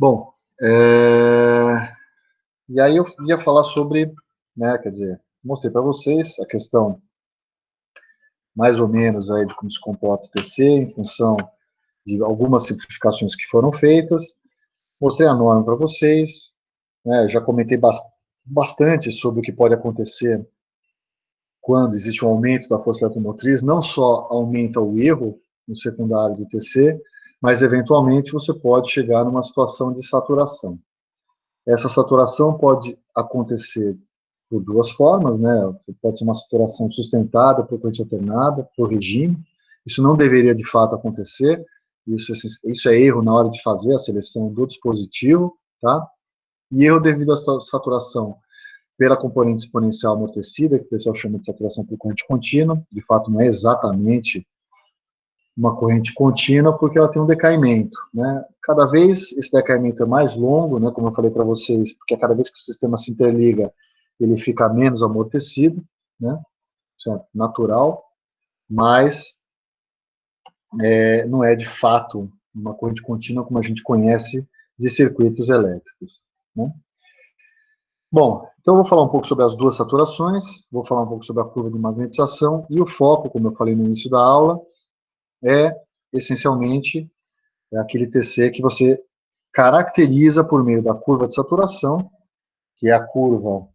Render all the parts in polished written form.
Bom, e aí eu ia falar sobre, né, quer dizer, mostrei para vocês a questão mais ou menos aí de como se comporta o TC em função de algumas simplificações que foram feitas. Mostrei a norma para vocês, né, já comentei bastante sobre o que pode acontecer quando existe um aumento da força eletromotriz, não só aumenta o erro no secundário do TC, mas eventualmente você pode chegar numa situação de saturação. Essa saturação pode acontecer por duas formas, né? Pode ser uma saturação sustentada por corrente alternada, por regime. Isso não deveria de fato acontecer. Isso é erro na hora de fazer a seleção do dispositivo, tá? E erro devido à saturação pela componente exponencial amortecida, que o pessoal chama de saturação por corrente contínua. De fato, não é exatamente uma corrente contínua, porque ela tem um decaimento, né? Cada vez esse decaimento é mais longo, né? Como eu falei para vocês, porque cada vez que o sistema se interliga, ele fica menos amortecido, né? Isso é natural, mas não é de fato uma corrente contínua como a gente conhece de circuitos elétricos, né? Bom, então eu vou falar um pouco sobre as duas saturações, vou falar um pouco sobre a curva de magnetização, e o foco, como eu falei no início da aula, é essencialmente aquele TC que você caracteriza por meio da curva de saturação, que é a curva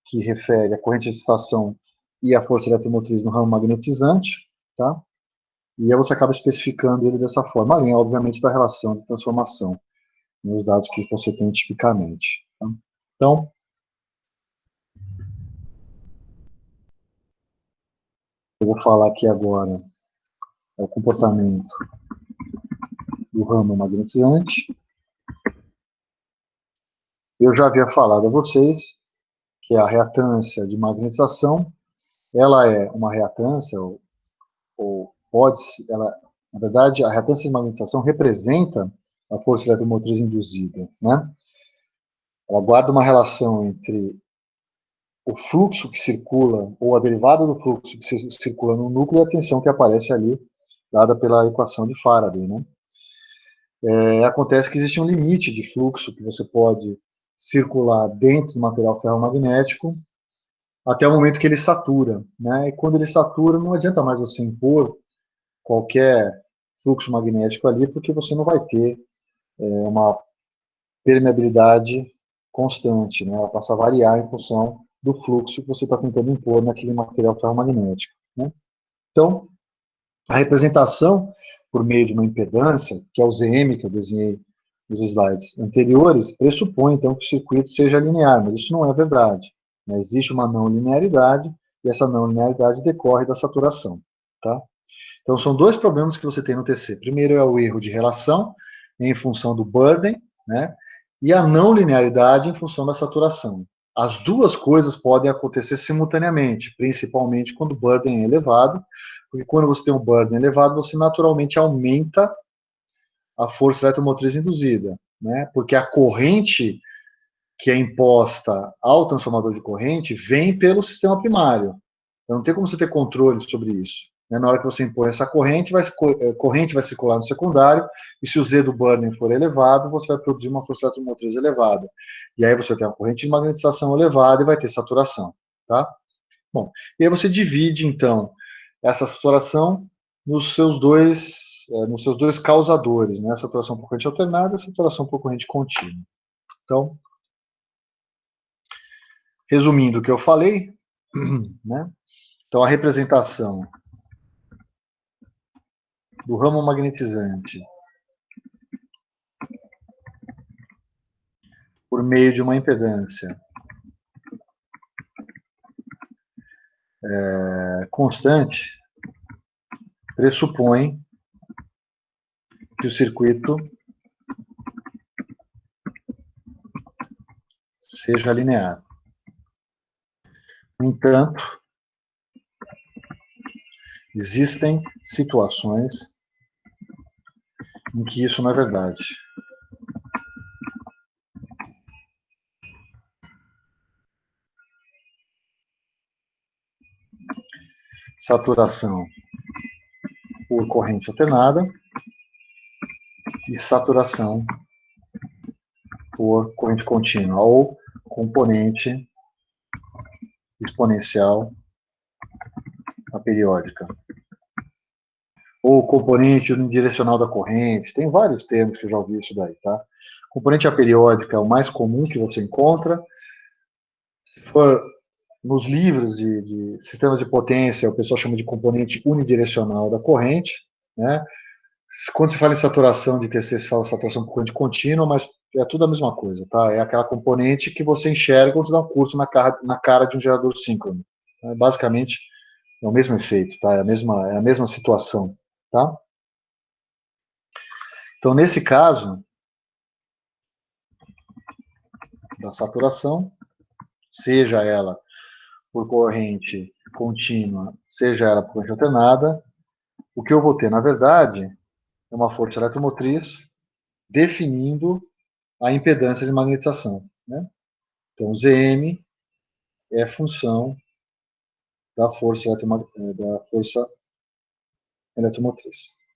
que refere a corrente de excitação e a força eletromotriz no ramo magnetizante, tá? E aí você acaba especificando ele dessa forma, além, obviamente, da relação de transformação nos dados que você tem tipicamente. Tá? Então, eu vou falar aqui agora o comportamento do ramo magnetizante. Eu já havia falado a vocês que a reatância de magnetização, ela é uma reatância, ou pode, ela, na verdade, a reatância de magnetização representa a força eletromotriz induzida, né? Ela guarda uma relação entre o fluxo que circula, ou a derivada do fluxo que circula no núcleo e a tensão que aparece ali, dada pela equação de Faraday, né? Acontece que existe um limite de fluxo que você pode circular dentro do material ferromagnético até o momento que ele satura, né? E quando ele satura, não adianta mais você impor qualquer fluxo magnético ali, porque você não vai ter uma permeabilidade constante, né? Ela passa a variar em função do fluxo que você está tentando impor naquele material ferromagnético, né? Então, a representação por meio de uma impedância, que é o ZM que eu desenhei nos slides anteriores, pressupõe então que o circuito seja linear, mas isso não é verdade, né? Existe uma não linearidade e essa não linearidade decorre da saturação, tá? Então, são dois problemas que você tem no TC. Primeiro é o erro de relação em função do burden, né? E a não linearidade em função da saturação. As duas coisas podem acontecer simultaneamente, principalmente quando o burden é elevado, porque quando você tem um burden elevado, você naturalmente aumenta a força eletromotriz induzida, né? Porque a corrente que é imposta ao transformador de corrente vem pelo sistema primário. Então, não tem como você ter controle sobre isso. Na hora que você impõe essa corrente vai circular no secundário, e se o Z do burning for elevado, você vai produzir uma força eletromotriz elevada. E aí você tem uma corrente de magnetização elevada e vai ter saturação. Tá? Bom, e aí você divide, então, essa saturação nos seus dois causadores, né? Saturação por corrente alternada e saturação por corrente contínua. Então, resumindo o que eu falei, né? Então, a representação do ramo magnetizante por meio de uma impedância constante pressupõe que o circuito seja linear. No entanto, existem situações em que isso não é verdade. Saturação por corrente alternada e saturação for corrente contínua, ou componente exponencial aperiódica, ou componente unidirecional da corrente. Tem vários termos que eu já ouvi isso daí, tá? Componente aperiódica é o mais comum que você encontra. Se for nos livros de sistemas de potência, o pessoal chama de componente unidirecional da corrente, né? Quando se fala em saturação de TC, se fala saturação por corrente contínua, mas é tudo a mesma coisa, tá? É aquela componente que você enxerga quando você dá um curso na cara de um gerador síncrono. Basicamente, é o mesmo efeito, tá? É a mesma situação, tá? Então, nesse caso da saturação, seja ela por corrente contínua, seja ela por corrente alternada, o que eu vou ter, na verdade, é uma força eletromotriz definindo a impedância de magnetização, né? Então, Zm é função da força eletromotriz,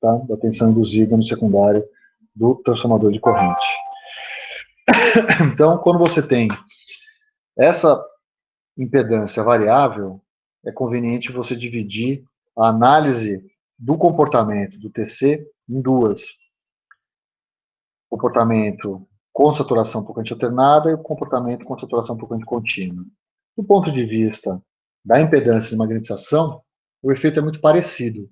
tá? Da tensão induzida no secundário do transformador de corrente. Então, quando você tem essa impedância variável, é conveniente você dividir a análise do comportamento do TC em duas. O comportamento com saturação por corrente alternada e o comportamento com saturação por corrente contínua. Do ponto de vista da impedância de magnetização, o efeito é muito parecido.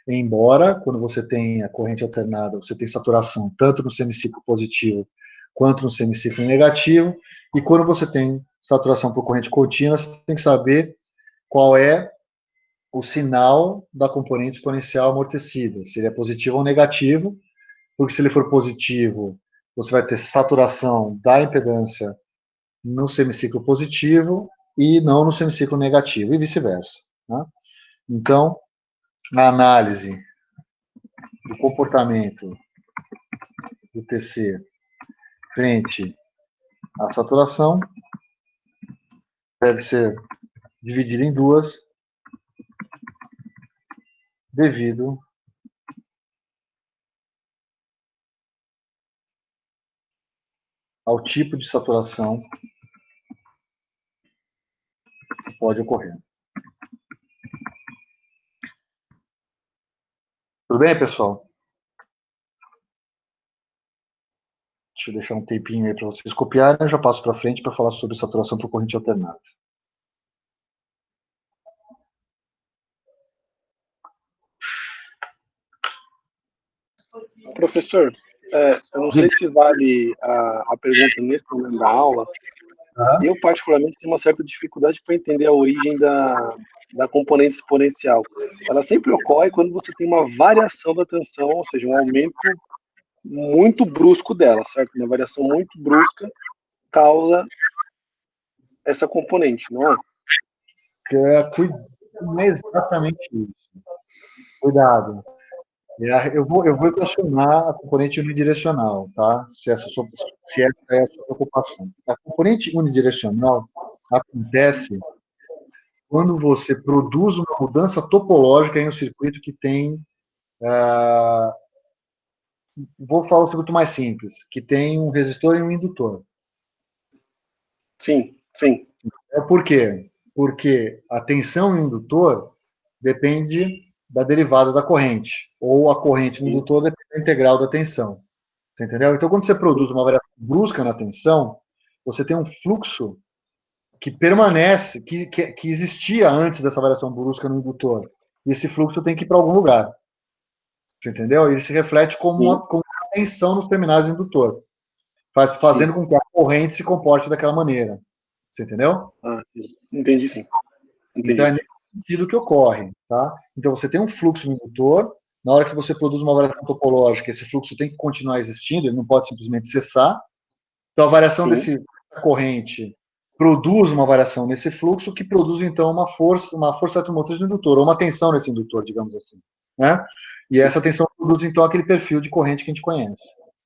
Embora, quando você tem a corrente alternada, você tem saturação tanto no semiciclo positivo quanto no semiciclo negativo, e quando você tem saturação por corrente contínua, você tem que saber qual é o sinal da componente exponencial amortecida, se ele é positivo ou negativo, porque se ele for positivo, você vai ter saturação da impedância no semiciclo positivo e não no semiciclo negativo, e vice-versa. Né? Então, na análise do comportamento do TC frente à saturação, deve ser dividida em duas, devido ao tipo de saturação que pode ocorrer. Tudo bem, pessoal? Deixa eu deixar um tempinho aí para vocês copiarem, eu já passo para frente para falar sobre saturação por corrente alternada. Professor, eu não sei se vale a pergunta nesse momento da aula. Eu, particularmente, tenho uma certa dificuldade para entender a origem da componente exponencial. Ela sempre ocorre quando você tem uma variação da tensão, ou seja, um aumento muito brusco dela, certo? Uma variação muito brusca causa essa componente, não é? Não é exatamente isso. Cuidado. Eu vou equacionar a componente unidirecional, tá? Se essa é a sua preocupação. A componente unidirecional acontece quando você produz uma mudança topológica em um circuito que tem. Vou falar o circuito mais simples, que tem um resistor e um indutor. Sim, sim. Por quê? Porque a tensão no indutor depende da derivada da corrente, ou a corrente no indutor depende da integral da tensão. Você entendeu? Então, quando você produz uma variação brusca na tensão, você tem um fluxo que permanece, que existia antes dessa variação brusca no indutor. E esse fluxo tem que ir para algum lugar. Você entendeu? Ele se reflete como uma tensão nos terminais do indutor, fazendo com que a corrente se comporte daquela maneira. Você entendeu? Entendi, sim. Entendi. Então, é nesse sentido que ocorre. Tá? Então, você tem um fluxo no indutor, na hora que você produz uma variação topológica, esse fluxo tem que continuar existindo, ele não pode simplesmente cessar. Então, a variação dessa corrente produz uma variação nesse fluxo, que produz, então, uma força eletromotriz no indutor, ou uma tensão nesse indutor, digamos assim. Né? E essa tensão produz, então, aquele perfil de corrente que a gente conhece.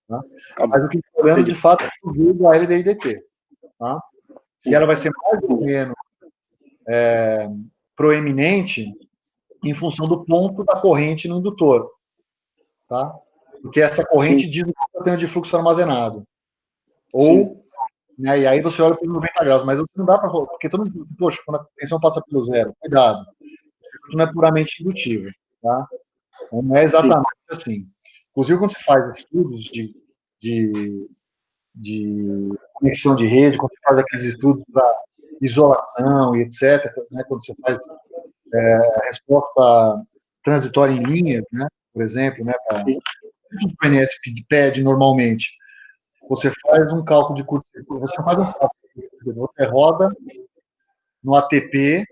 Tá? Mas o que está olhando, de fato, é a LDIDT. Tá? E ela vai ser mais ou menos proeminente em função do ponto da corrente no indutor. Tá? Porque essa corrente diz o que está tendo de fluxo armazenado. Ou, né, e aí você olha para os 90 graus, mas não dá para, porque todo mundo, poxa, quando a tensão passa pelo zero, cuidado, isso não é puramente indutivo, tá? Não é exatamente assim. Inclusive, quando você faz estudos de, de conexão de rede, quando você faz aqueles estudos para isolação e etc., né, quando você faz a resposta transitória em linhas, né, por exemplo, né, para o PNS pede normalmente, você faz um cálculo de curto-circuito, você faz um cálculo de curto-circuito, você roda no ATP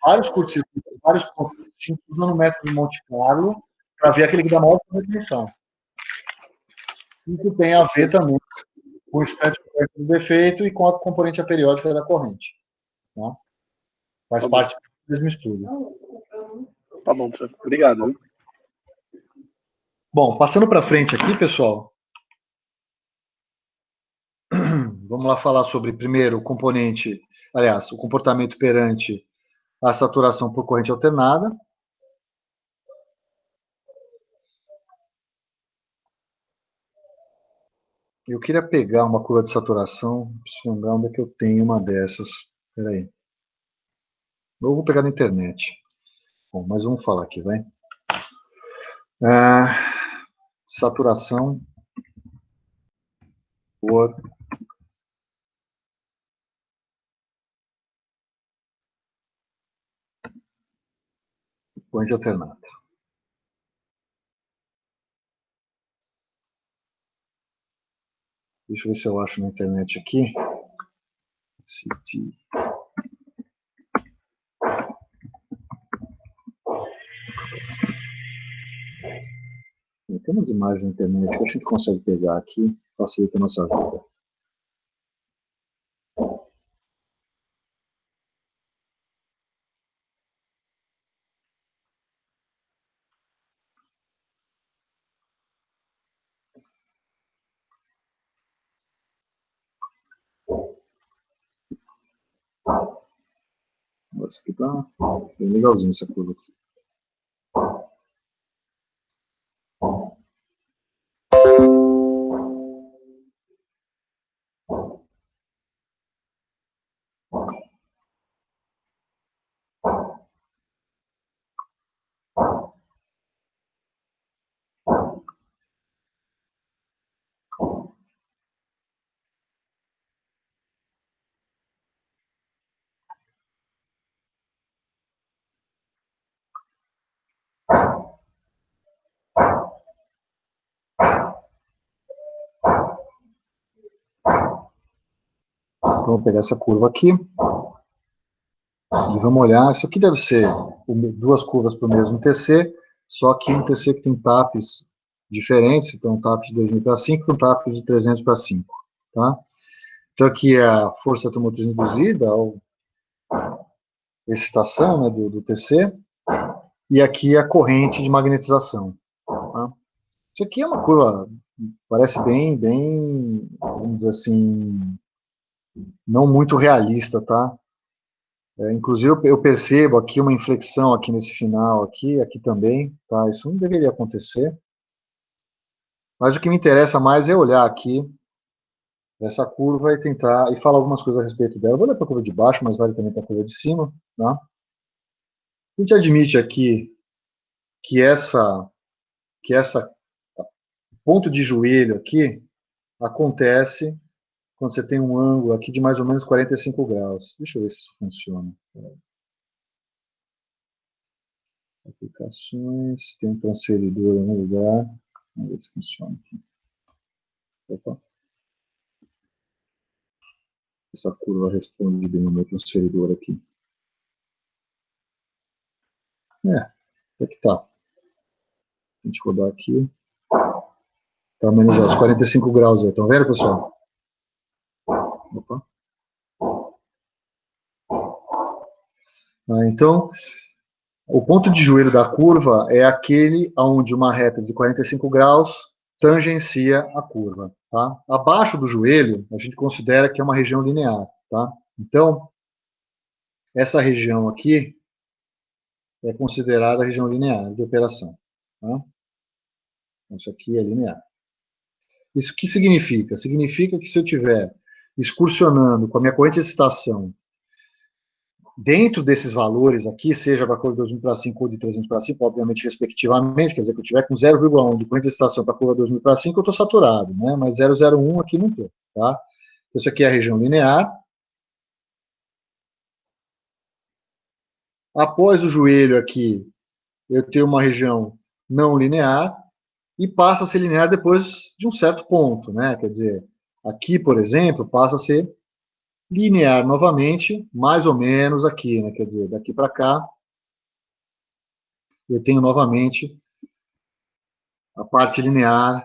vários curto-circuitos, vários pontos distintos, usando o método de Monte Carlo, para ver aquele que dá maior definição. Isso tem a ver também com o instante do defeito e com a componente aperiódica da corrente. Tá? Faz parte do mesmo estudo. Tá bom, professor. Obrigado. Viu? Bom, passando para frente aqui, pessoal, vamos lá falar sobre, primeiro, o componente, aliás, o comportamento perante a saturação por corrente alternada. Eu queria pegar uma curva de saturação, preciso lembrar onde é que eu tenho uma dessas. Espera aí. Eu vou pegar na internet. Bom, mas vamos falar aqui, vai. Saturação por corrente alternada. Deixa eu ver se eu acho na internet aqui. Tem umas imagens na internet que a gente consegue pegar aqui, facilita a nossa vida. Isso aqui tá bem legalzinho, essa curva aqui. Então, vamos pegar essa curva aqui e vamos olhar. Isso aqui deve ser duas curvas para o mesmo TC, só que um TC que tem TAPs diferentes, então um TAP de 2000 para 5 e um TAP de 300 para 5. Tá? Então aqui é a força automotriz induzida, a excitação, né, do TC, e aqui é a corrente de magnetização. Tá? Isso aqui é uma curva, parece bem, vamos dizer assim, não muito realista, tá? Inclusive eu percebo aqui uma inflexão aqui nesse final, aqui também, tá? Isso não deveria acontecer. Mas o que me interessa mais é olhar aqui essa curva e tentar e falar algumas coisas a respeito dela. Eu vou olhar para a curva de baixo, mas vale também para a curva de cima, tá? A gente admite aqui que essa ponto de joelho aqui acontece quando você tem um ângulo aqui de mais ou menos 45 graus. Deixa eu ver se isso funciona. Aplicações, tem um transferidor no lugar. Vamos ver se funciona aqui. Opa. Essa curva responde bem no meu transferidor aqui. É que tá. A gente rodar aqui. Tá menos os 45 graus aí. Estão vendo, pessoal? Opa. Então, o ponto de joelho da curva é aquele onde uma reta de 45 graus tangencia a curva. Tá? Abaixo do joelho, a gente considera que é uma região linear. Tá? Então, essa região aqui é considerada a região linear de operação. Tá? Isso aqui é linear. Isso que significa? Significa que se eu estiver excursionando com a minha corrente de excitação dentro desses valores aqui, seja para a curva 2000 para 5 ou de 300 para 5, obviamente, respectivamente, quer dizer que eu estiver com 0,1 de corrente de excitação para a curva 2000 para 5, eu estou saturado, né? Mas 0,01 aqui não estou, tá? Então, isso aqui é a região linear. Após o joelho aqui, eu tenho uma região não linear e passa a ser linear depois de um certo ponto, né? Quer dizer, aqui, por exemplo, passa a ser linear novamente, mais ou menos aqui, né? Quer dizer, daqui para cá, eu tenho novamente a parte linear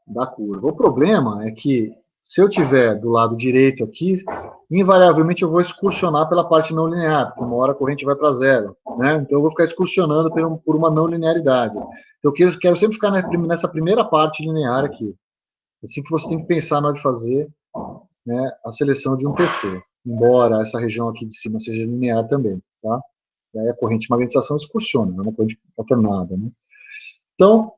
da curva. O problema é que, se eu tiver do lado direito aqui, invariavelmente eu vou excursionar pela parte não linear, porque uma hora a corrente vai para zero, né? Então eu vou ficar excursionando por uma não linearidade. Então eu quero sempre ficar nessa primeira parte linear aqui. Assim que você tem que pensar na hora de fazer, né, a seleção de um TC, embora essa região aqui de cima seja linear também, tá? E aí a corrente de magnetização excursiona, não é uma corrente alternada, né? Então,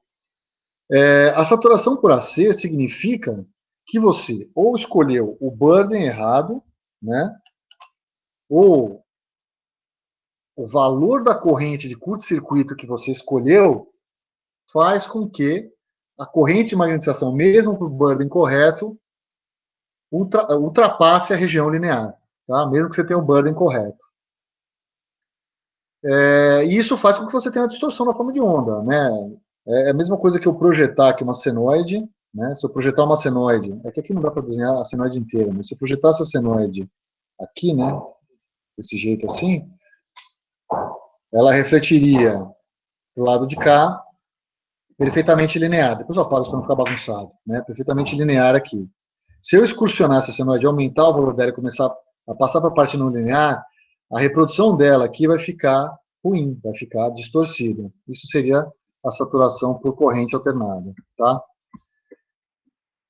a saturação por AC significa que você ou escolheu o burden errado, né, ou o valor da corrente de curto-circuito que você escolheu faz com que a corrente de magnetização, mesmo para o burden correto, ultrapasse a região linear, tá? Mesmo que você tenha o burden correto. E isso faz com que você tenha uma distorção na forma de onda, né? É a mesma coisa que eu projetar aqui uma senoide, né? Se eu projetar uma senoide, é que aqui não dá para desenhar a senoide inteira, mas se eu projetar essa senoide aqui, né? Desse jeito assim, ela refletiria do lado de cá, perfeitamente linear. Depois eu apago para não ficar bagunçado, né? Perfeitamente linear aqui. Se eu excursionar essa senoide, aumentar o valor dela e começar a passar para a parte não linear, a reprodução dela aqui vai ficar ruim, vai ficar distorcida. Isso seria a saturação por corrente alternada, tá?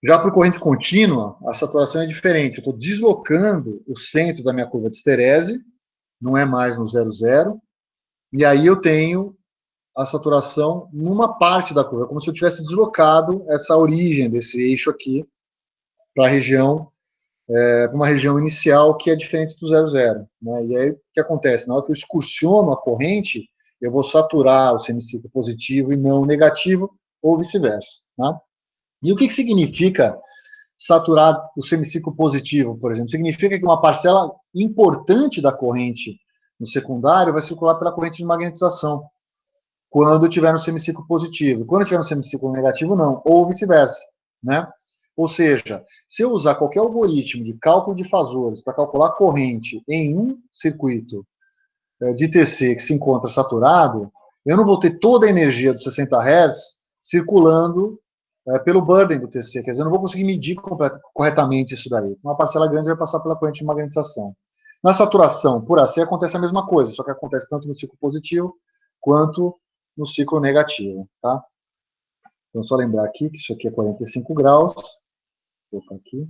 Já por corrente contínua, a saturação é diferente. Eu estou deslocando o centro da minha curva de esterese, não é mais no 0,0, e aí eu tenho a saturação numa parte da curva, como se eu tivesse deslocado essa origem desse eixo aqui para a região, para uma região inicial que é diferente do 0,0. Né? E aí o que acontece? Na hora que eu excursiono a corrente, eu vou saturar o semiciclo positivo e não o negativo, ou vice-versa. Né? E o que significa saturar o semiciclo positivo, por exemplo? Significa que uma parcela importante da corrente no secundário vai circular pela corrente de magnetização, quando estiver no semiciclo positivo. Quando estiver no semiciclo negativo, não, ou vice-versa, né? Ou seja, se eu usar qualquer algoritmo de cálculo de fasores para calcular corrente em um circuito de TC que se encontra saturado, eu não vou ter toda a energia dos 60 Hz circulando pelo burden do TC, quer dizer, eu não vou conseguir medir corretamente isso daí. Uma parcela grande vai passar pela corrente de magnetização. Na saturação por AC acontece a mesma coisa, só que acontece tanto no ciclo positivo quanto no ciclo negativo, tá? Então, só lembrar aqui que isso aqui é 45 graus. Vou colocar aqui.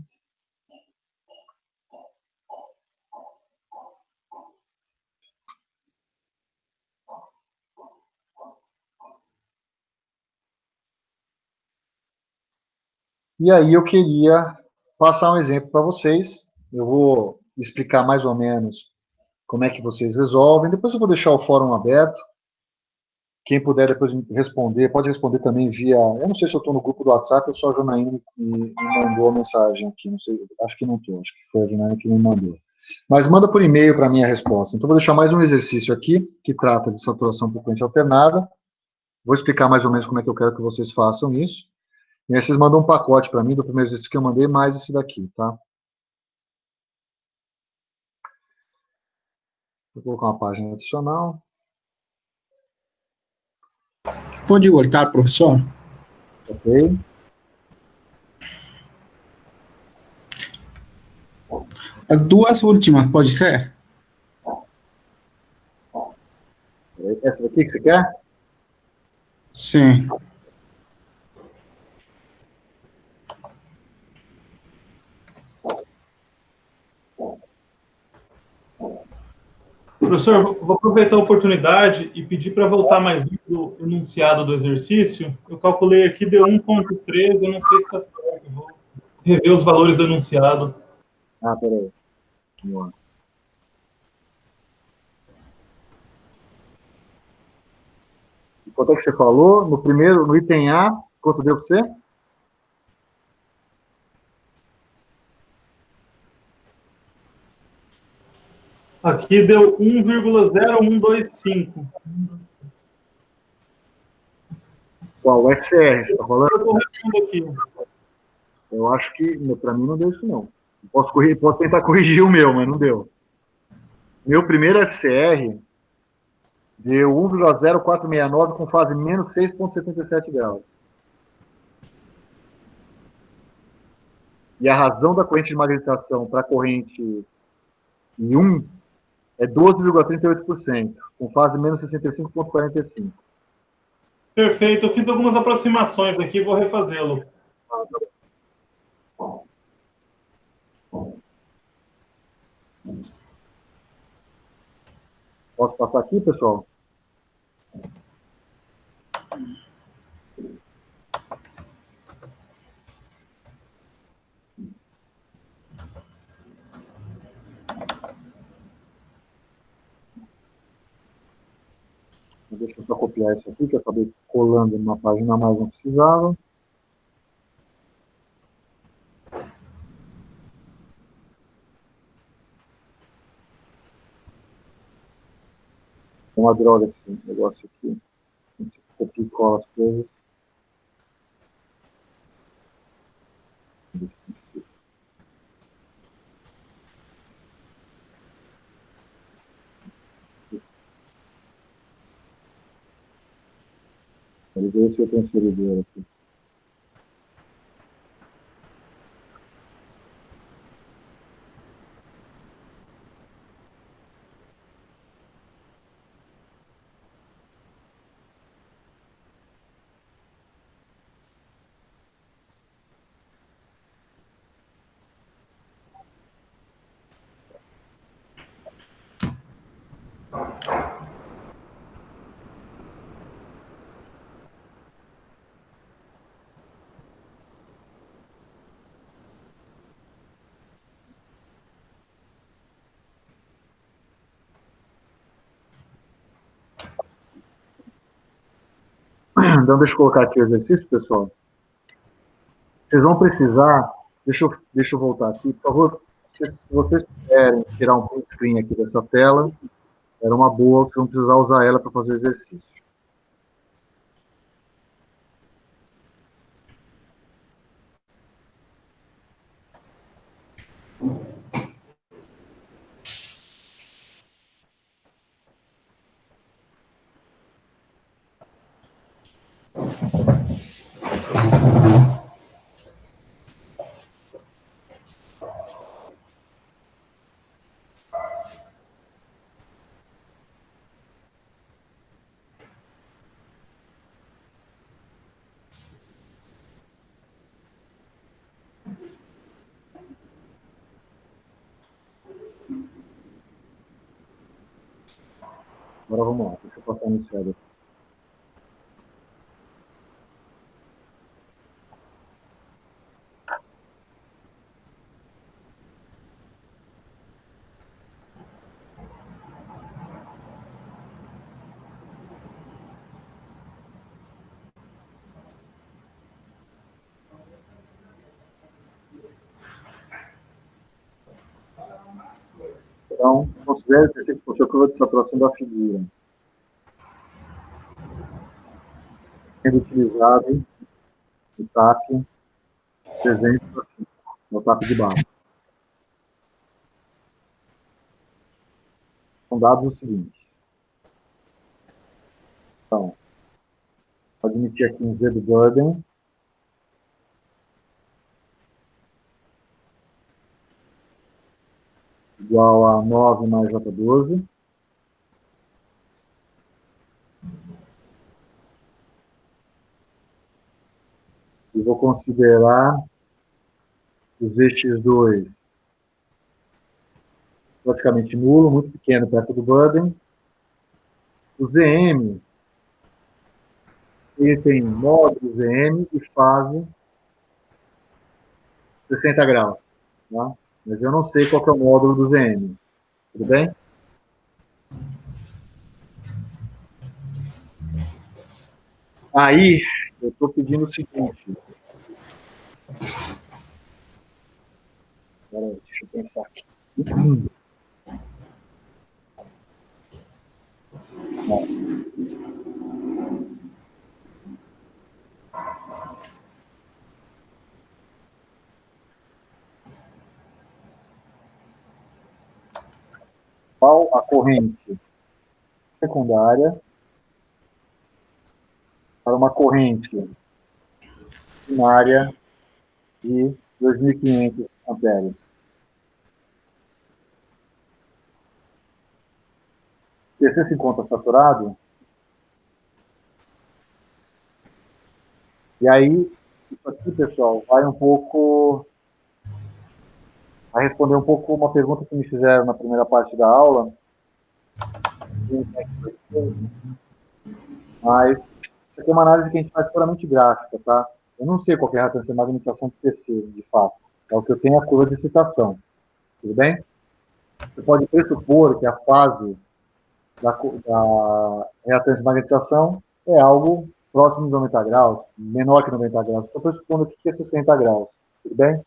E aí eu queria passar um exemplo para vocês. Eu vou explicar mais ou menos como é que vocês resolvem. Depois eu vou deixar o fórum aberto. Quem puder depois responder, pode responder também via... Eu não sei se eu estou no grupo do WhatsApp ou só a Janaína me mandou a mensagem aqui. Não sei, acho que não estou. Acho que foi a Janaína que me mandou. Mas manda por e-mail para mim a resposta. Então, vou deixar mais um exercício aqui, que trata de saturação por corrente alternada. Vou explicar mais ou menos como é que eu quero que vocês façam isso. E aí vocês mandam um pacote para mim do primeiro exercício que eu mandei, mais esse daqui, tá? Vou colocar uma página adicional. Pode voltar, professor? Ok. As duas últimas, pode ser? Essa daqui que você quer? Sim. Professor, vou aproveitar a oportunidade e pedir para voltar mais do enunciado do exercício. Eu calculei aqui, deu 1,13, eu não sei se está certo. rever os valores do enunciado. Ah, peraí. Vamos lá. Quanto é que você falou? No primeiro, no item A, quanto deu para você? Aqui deu 1,0125. Qual? O FCR, você está falando? Eu estou revendo aqui. Eu acho que, para mim, não deu isso, não. Posso tentar corrigir o meu, mas não deu. Meu primeiro FCR deu 1,0469 com fase menos 6,77 graus. E a razão da corrente de magnetização para a corrente em 1 é 12,38%, com fase menos 65,45. Perfeito. Eu fiz algumas aproximações aqui, vou refazê-lo. Posso passar aqui, pessoal? Deixa eu só copiar isso aqui, que eu acabei colando numa página a mais, não precisava. É uma droga esse negócio aqui. A gente copia e cola as coisas. Ele veio o seu transferidor aqui. Então, deixa eu colocar aqui o exercício, pessoal. Vocês vão precisar... Deixa eu voltar aqui. Por favor, se vocês puderem tirar um print screen aqui dessa tela, era uma boa, vocês vão precisar usar ela para fazer o exercício. Agora vamos lá, deixa eu passar no iniciado aqui. Então, considere que esse fosse a curva de saturação da figura, sendo utilizado o TAP 300 assim, no TAP de baixo. São dados o seguinte. Então, vou admitir aqui um Z do Burden. Igual a 9 mais J12. E vou considerar o ZX2 praticamente nulo, muito pequeno perto do Burden. O ZM, ele tem módulo ZM e fase 60 graus. Tá? Mas eu não sei qual que é o módulo do ZM. Tudo bem? Aí, eu estou pedindo o seguinte. Peraí, deixa eu pensar aqui. Qual a corrente secundária para uma corrente primária de 2.500 amperes? DC se encontra saturado? E aí, isso aqui, pessoal, vai um pouco a responder um pouco uma pergunta que me fizeram na primeira parte da aula. Mas isso aqui é uma análise que a gente faz puramente gráfica, tá? Eu não sei qual é a reatância de magnetização de TC, de fato. É o que eu tenho a curva de excitação. Tudo bem? Você pode pressupor que a fase da reatância de magnetização é algo próximo de 90 graus, menor que 90 graus. Estou pressupondo aqui que é 60 graus. Tudo bem?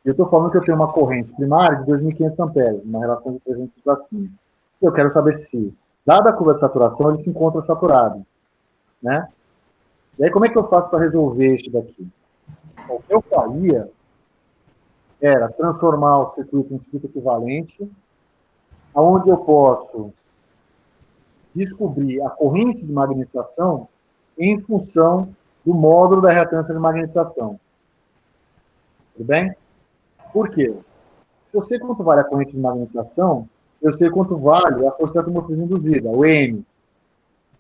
Eu estou falando que eu tenho uma corrente primária de 2.500 amperes, uma relação de 300 para 5. Eu quero saber se, dada a curva de saturação, ele se encontra saturado. Né? E aí, como é que eu faço para resolver isso daqui? O que eu faria era transformar o circuito em um circuito equivalente, onde eu posso descobrir a corrente de magnetização em função do módulo da reatância de magnetização. Tudo bem? Por quê? Se eu sei quanto vale a corrente de magnetização, eu sei quanto vale a força motriz induzida, o EM.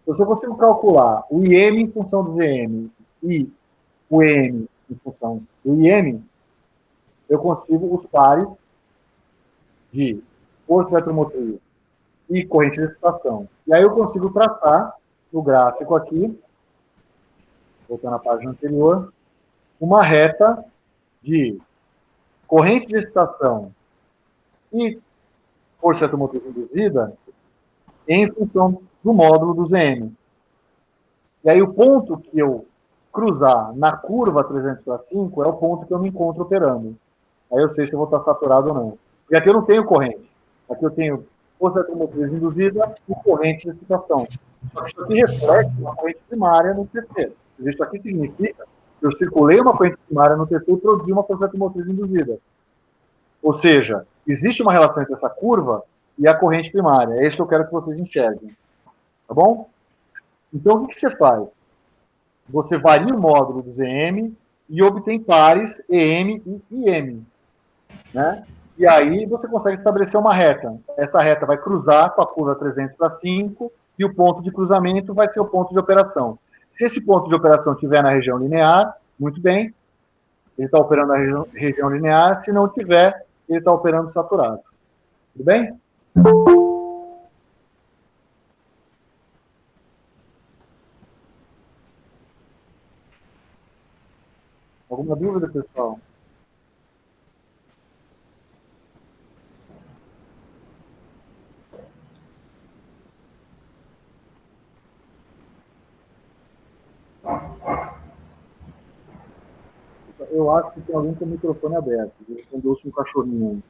Então, se eu consigo calcular o IM em função do ZM e o EM em função do IM, eu consigo os pares de força eletromotriz e corrente de excitação. E aí eu consigo traçar no gráfico aqui, voltando à página anterior, uma reta de corrente de excitação e força eletromotriz induzida em função do módulo do ZM. E aí o ponto que eu cruzar na curva 300/5 é o ponto que eu me encontro operando. Aí eu sei se eu vou estar saturado ou não. E aqui eu não tenho corrente. Aqui eu tenho força eletromotriz induzida e corrente de excitação. Só que isso aqui reflete uma corrente primária no TC. Isso aqui significa que eu circulei uma corrente primária no TC e produzi uma força eletromotriz induzida. Ou seja, existe uma relação entre essa curva e a corrente primária. É isso que eu quero que vocês enxerguem. Tá bom? Então, o que você faz? Você varia o módulo do ZM e obtém pares EM e IM. Né? E aí você consegue estabelecer uma reta. Essa reta vai cruzar com a curva 300/5 e o ponto de cruzamento vai ser o ponto de operação. Se esse ponto de operação estiver na região linear, muito bem, ele está operando na região linear. Se não tiver, ele está operando saturado. Tudo bem? Alguma dúvida, pessoal? Eu acho que tem alguém com o microfone aberto. Ele respondeu-se um cachorrinho.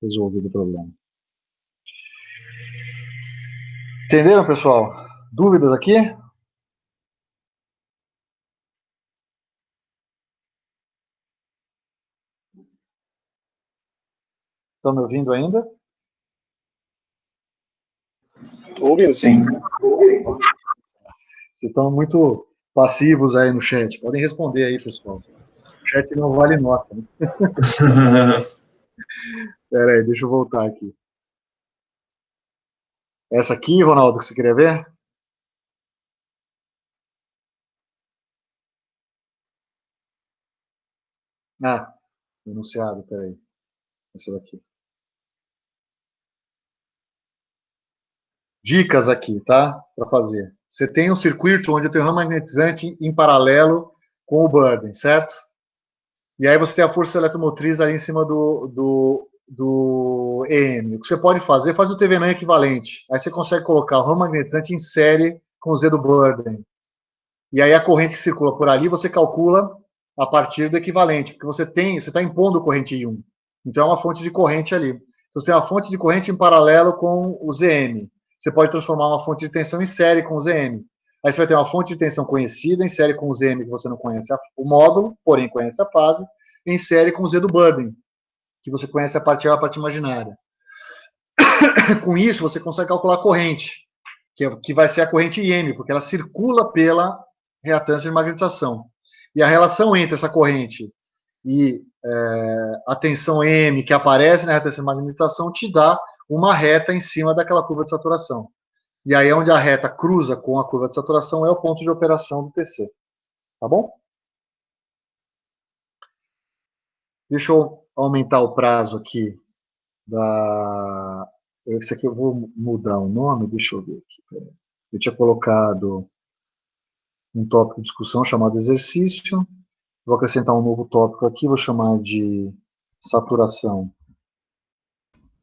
Resolvido o problema. Entenderam, pessoal? Dúvidas aqui? Estão me ouvindo ainda? Estou ouvindo, sim. Vocês estão muito passivos aí no chat. Podem responder aí, pessoal. O chat não vale nota. Né? Espera aí, deixa eu voltar aqui. Essa aqui, Ronaldo, que você queria ver? Ah, enunciado, peraí. Esse daqui. Dicas aqui, tá? Para fazer. Você tem um circuito onde tem o ramo magnetizante em paralelo com o burden, certo? E aí você tem a força eletromotriz ali em cima do EM. O que você pode fazer, faz o TVNAM equivalente. Aí você consegue colocar o ramo magnetizante em série com o Z do burden. E aí a corrente que circula por ali, você calcula a partir do equivalente, porque você está impondo corrente I1. Então é uma fonte de corrente ali. Então, você tem uma fonte de corrente em paralelo com o ZM. Você pode transformar uma fonte de tensão em série com o ZM. Aí você vai ter uma fonte de tensão conhecida em série com o ZM, que você não conhece o módulo, porém conhece a fase, em série com o Z do burden, que você conhece a parte imaginária. Com isso, você consegue calcular a corrente, que vai ser a corrente IM, porque ela circula pela reatância de magnetização. E a relação entre essa corrente e a tensão M que aparece na reatância de magnetização te dá uma reta em cima daquela curva de saturação. E aí, onde a reta cruza com a curva de saturação é o ponto de operação do TC. Tá bom? Deixa eu aumentar o prazo aqui da. Esse aqui eu vou mudar o nome, deixa eu ver aqui. Eu tinha colocado um tópico de discussão chamado exercício. Vou acrescentar um novo tópico aqui, vou chamar de saturação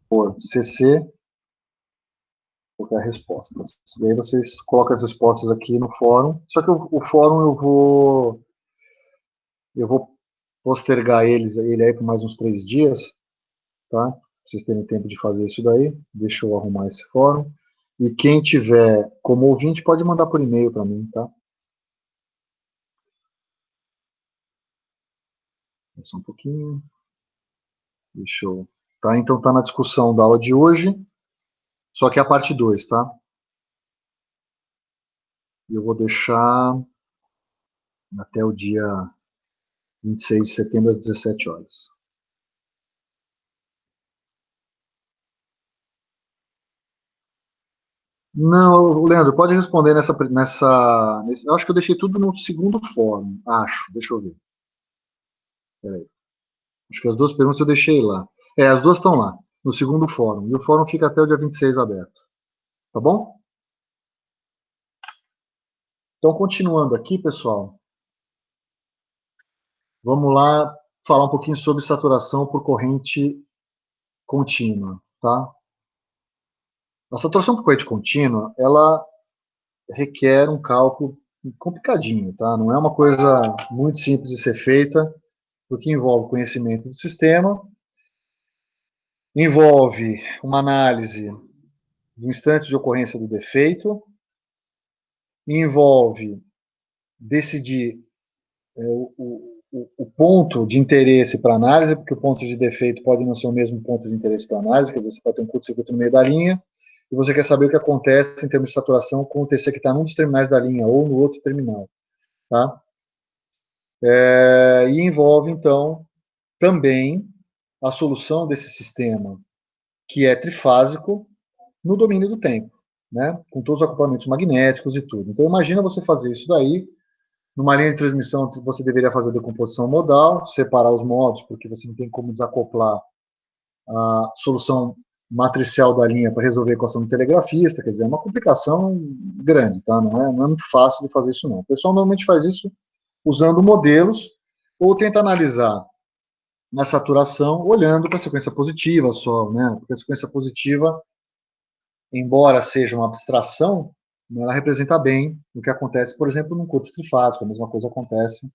por CC, porque é a resposta. E aí vocês colocam as respostas aqui no fórum. Só que o fórum eu vou postergar ele aí por mais uns 3 dias, tá? Pra vocês terem tempo de fazer isso daí. Deixa eu arrumar esse fórum. E quem tiver como ouvinte pode mandar por e-mail para mim, tá? Só um pouquinho. Deixa eu. Tá, então tá na discussão da aula de hoje, só que é a parte 2, tá? Eu vou deixar até o dia 26 de setembro às 17 horas. Não, Leandro, pode responder eu acho que eu deixei tudo no segundo fórum. Acho, deixa eu ver. Peraí. Acho que as duas perguntas eu deixei lá. As duas estão lá, no segundo fórum. E o fórum fica até o dia 26 aberto. Tá bom? Então, continuando aqui, pessoal, vamos lá falar um pouquinho sobre saturação por corrente contínua, tá? A saturação por corrente contínua, ela requer um cálculo complicadinho, tá? Não é uma coisa muito simples de ser feita, porque envolve conhecimento do sistema, envolve uma análise do instante de ocorrência do defeito, envolve decidir o ponto de interesse para análise, porque o ponto de defeito pode não ser o mesmo ponto de interesse para análise, quer dizer, você pode ter um curto-circuito no meio da linha, e você quer saber o que acontece em termos de saturação com o TC que está num dos terminais da linha ou no outro terminal. Tá? E envolve, então, também a solução desse sistema, que é trifásico, no domínio do tempo, né? Com todos os acoplamentos magnéticos e tudo. Então, imagina você fazer isso daí. Numa linha de transmissão, você deveria fazer decomposição modal, separar os modos, porque você não tem como desacoplar a solução matricial da linha para resolver a equação do telegrafista, quer dizer, é uma complicação grande, tá? Não é muito fácil de fazer isso, não. O pessoal normalmente faz isso usando modelos ou tenta analisar na saturação olhando para a sequência positiva só, né? Porque a sequência positiva, embora seja uma abstração, ela representa bem o que acontece, por exemplo, num curto trifásico. A mesma coisa acontece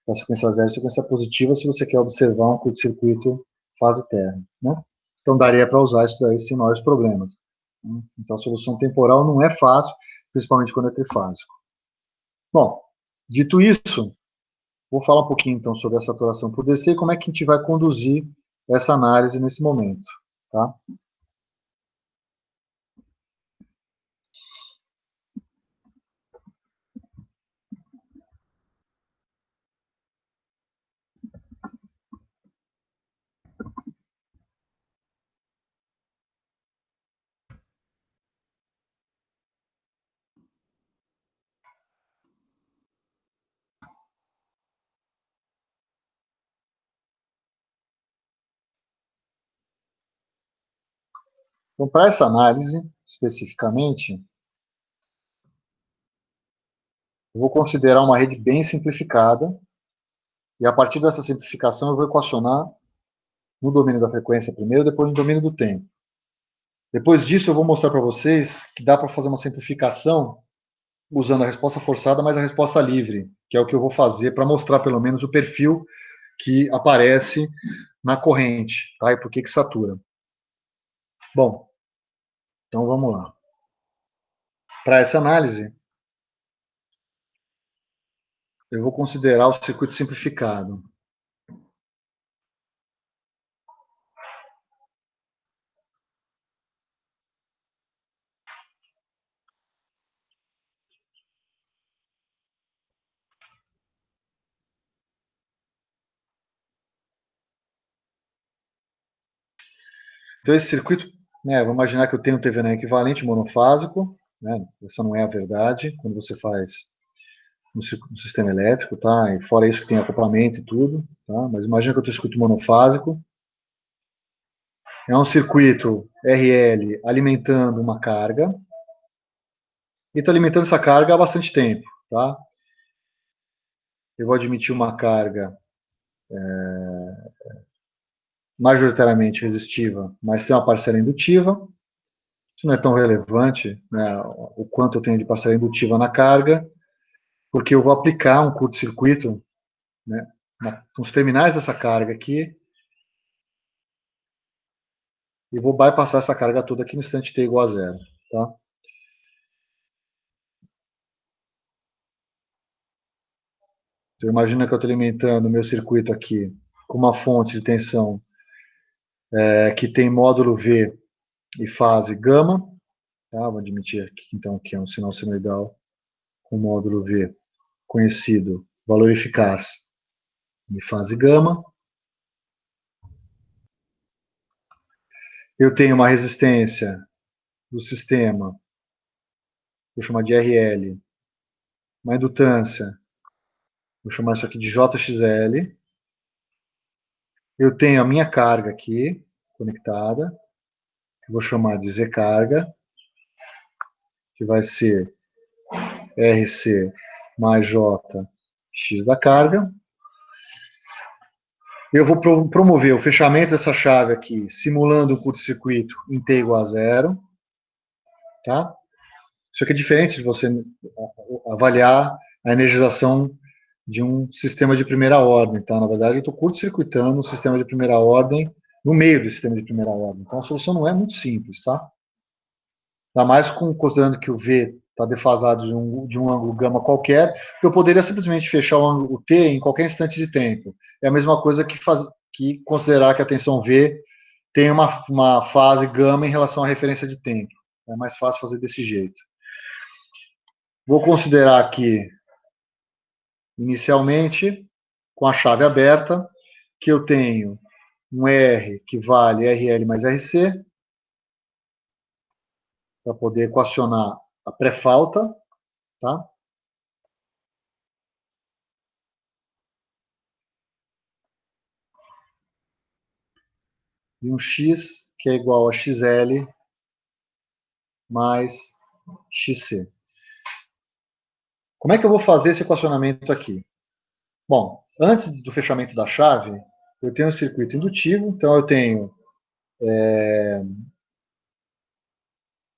com a sequência zero e sequência positiva se você quer observar um curto-circuito fase terra, né? Então daria para usar isso daí sem maiores problemas. Né? Então a solução temporal não é fácil, principalmente quando é trifásico. Bom, dito isso, vou falar um pouquinho então sobre a saturação por DC e como é que a gente vai conduzir essa análise nesse momento, tá? Então, para essa análise, especificamente, eu vou considerar uma rede bem simplificada, e a partir dessa simplificação eu vou equacionar no domínio da frequência primeiro, depois no domínio do tempo. Depois disso, eu vou mostrar para vocês que dá para fazer uma simplificação usando a resposta forçada, mas a resposta livre, que é o que eu vou fazer para mostrar pelo menos o perfil que aparece na corrente, tá? E por que satura. Bom, então vamos lá. Para essa análise, eu vou considerar o circuito simplificado. Então, esse circuito, né, vamos imaginar que eu tenho um TVNA equivalente monofásico, né, essa não é a verdade, quando você faz no sistema elétrico, tá? E fora isso que tem acoplamento e tudo, tá? Mas imagina que eu tenho um circuito monofásico. É um circuito RL alimentando uma carga. E está alimentando essa carga há bastante tempo, tá? Eu vou admitir uma carga majoritariamente resistiva, mas tem uma parcela indutiva. Isso não é tão relevante, né, o quanto eu tenho de parcela indutiva na carga, porque eu vou aplicar um curto-circuito, né, nos terminais dessa carga aqui, e vou bypassar essa carga toda aqui no instante t igual a zero. Tá? Então, imagina que eu estou alimentando o meu circuito aqui com uma fonte de tensão que tem módulo V e fase gama. Tá? Vou admitir aqui, então, que é um sinal senoidal com módulo V conhecido, valor eficaz de fase gama. Eu tenho uma resistência do sistema, vou chamar de RL, uma indutância, vou chamar isso aqui de JXL. Eu tenho a minha carga aqui, conectada, que vou chamar de Z carga, que vai ser RC mais J X da carga. Eu vou promover o fechamento dessa chave aqui, simulando um curto-circuito em T igual a zero. Tá? Isso aqui é diferente de você avaliar a energização de um sistema de primeira ordem. Tá? Na verdade, eu estou curto-circuitando um sistema de primeira ordem no meio do sistema de primeira ordem. Então, a solução não é muito simples. Tá? Ainda mais considerando que o V está defasado de um ângulo gama qualquer, eu poderia simplesmente fechar o ângulo T em qualquer instante de tempo. É a mesma coisa que considerar que a tensão V tem uma fase gama em relação à referência de tempo. É mais fácil fazer desse jeito. Vou considerar aqui, inicialmente, com a chave aberta, que eu tenho um R que vale RL mais RC, para poder equacionar a pré-falta, tá? E um X que é igual a XL mais XC. Como é que eu vou fazer esse equacionamento aqui? Bom, antes do fechamento da chave, eu tenho um circuito indutivo, então eu tenho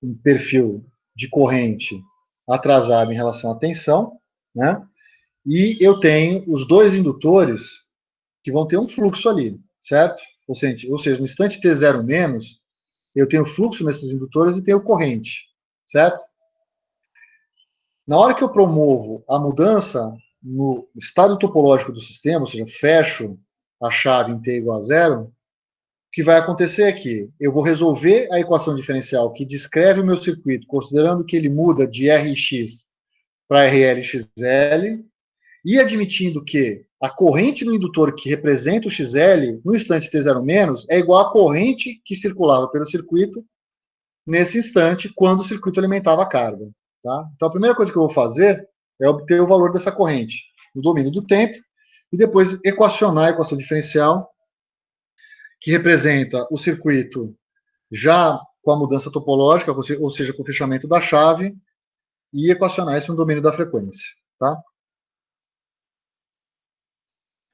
um perfil de corrente atrasado em relação à tensão, né? E eu tenho os dois indutores que vão ter um fluxo ali, certo? Ou seja, no instante T0 menos, eu tenho fluxo nesses indutores e tenho corrente, certo? Na hora que eu promovo a mudança no estado topológico do sistema, ou seja, fecho a chave em T igual a zero, o que vai acontecer é que eu vou resolver a equação diferencial que descreve o meu circuito, considerando que ele muda de Rx para RLXL, e admitindo que a corrente no indutor que representa o XL, no instante T0- é igual à corrente que circulava pelo circuito nesse instante, quando o circuito alimentava a carga. Tá? Então, a primeira coisa que eu vou fazer é obter o valor dessa corrente no domínio do tempo, e depois equacionar a equação diferencial, que representa o circuito já com a mudança topológica, ou seja, com o fechamento da chave, e equacionar isso no domínio da frequência. Tá?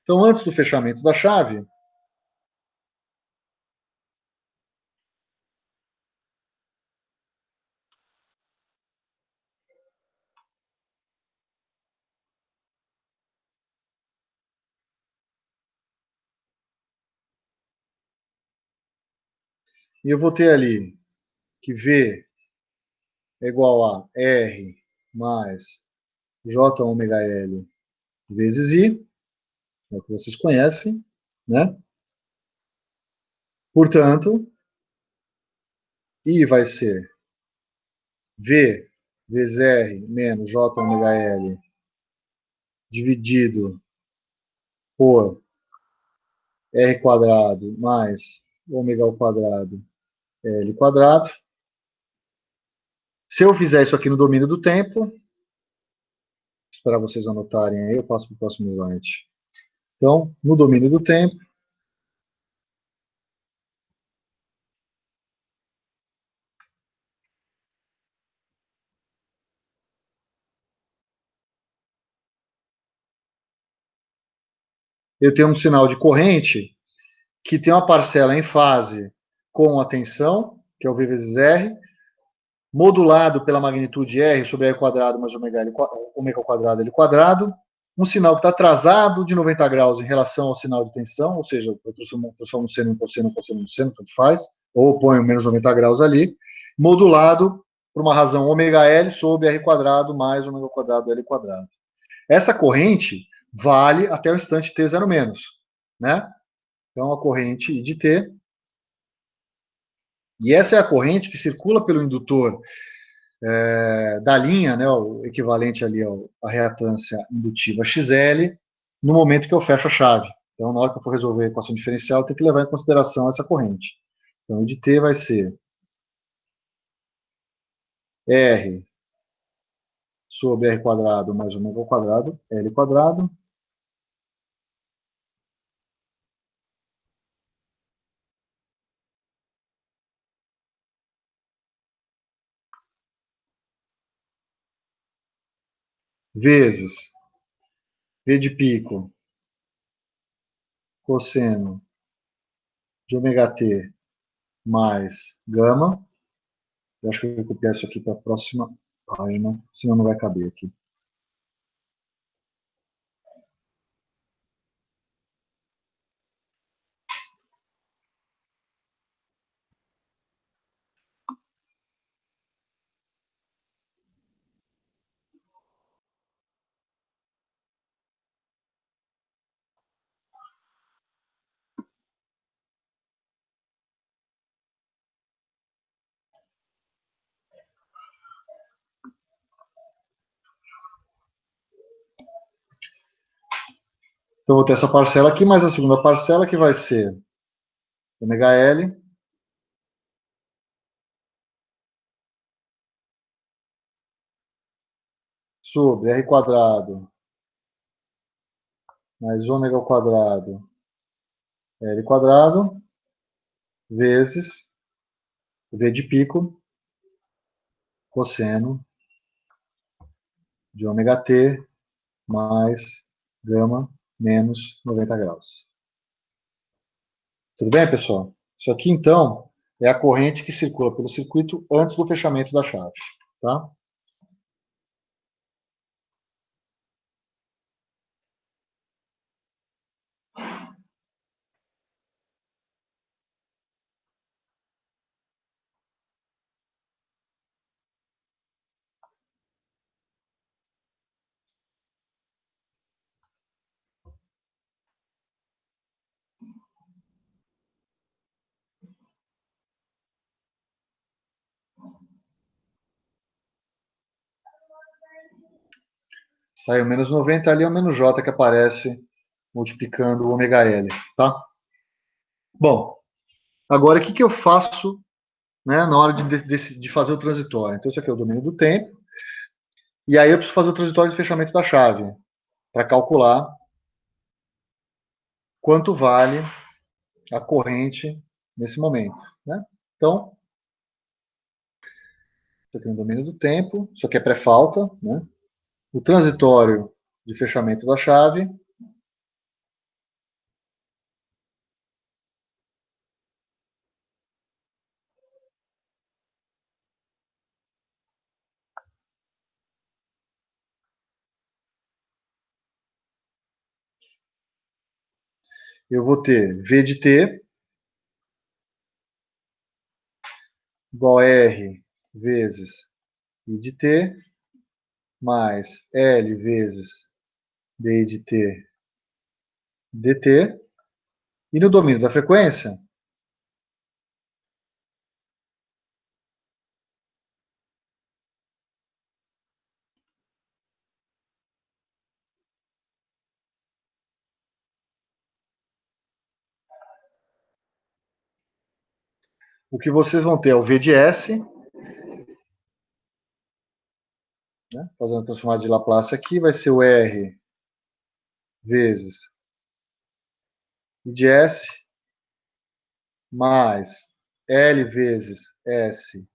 Então, antes do fechamento da chave, eu vou ter ali que V é igual a R mais J ômega L vezes I, é o que vocês conhecem, né? Portanto, I vai ser V vezes R menos J ômega L dividido por R quadrado mais ômega ao quadrado L quadrado. Se eu fizer isso aqui no domínio do tempo, para vocês anotarem aí, eu passo para o próximo slide. Então, no domínio do tempo, eu tenho um sinal de corrente que tem uma parcela em fase com a tensão, que é o V vezes R, modulado pela magnitude R sobre R quadrado mais ômega ao quadrado L quadrado, um sinal que está atrasado de 90 graus em relação ao sinal de tensão, ou seja, eu transformo seno em cosseno, cosseno em seno, tanto faz, ou ponho menos 90 graus ali, modulado por uma razão ômega L sobre R quadrado mais ômega ao quadrado L quadrado. Essa corrente vale até o instante t zero menos, né? Então, a corrente I de t, e essa é a corrente que circula pelo indutor da linha, né, o equivalente ali à reatância indutiva XL, no momento que eu fecho a chave. Então, na hora que eu for resolver a equação diferencial, tem que levar em consideração essa corrente. Então, I de t vai ser R sobre R quadrado mais ômega ao quadrado, L quadrado, vezes V de pico cosseno de ômega t mais gama. Eu acho que eu vou copiar isso aqui para a próxima página, senão não vai caber aqui. Então, vou ter essa parcela aqui, mais a segunda parcela, que vai ser ômega L sobre R quadrado mais ômega ao quadrado L quadrado vezes V de pico cosseno de ômega t mais gama menos 90 graus. Tudo bem, pessoal? Isso aqui, então, é a corrente que circula pelo circuito antes do fechamento da chave. Tá? Saiu menos 90, ali é o menos J que aparece multiplicando o ômega L. Tá? Bom, agora o que eu faço, né, na hora de fazer o transitório? Então, isso aqui é o domínio do tempo. E aí eu preciso fazer o transitório de fechamento da chave para calcular quanto vale a corrente nesse momento. Né? Então, Isso aqui no domínio do tempo. Isso aqui é pré-falta, né? O transitório de fechamento da chave. Eu vou ter V de T igual a R vezes I de T mais L vezes DI de T dt. E no domínio da frequência, o que vocês vão ter é o V de S, né? Fazendo a transformada de Laplace aqui, vai ser o R vezes I de S mais L vezes S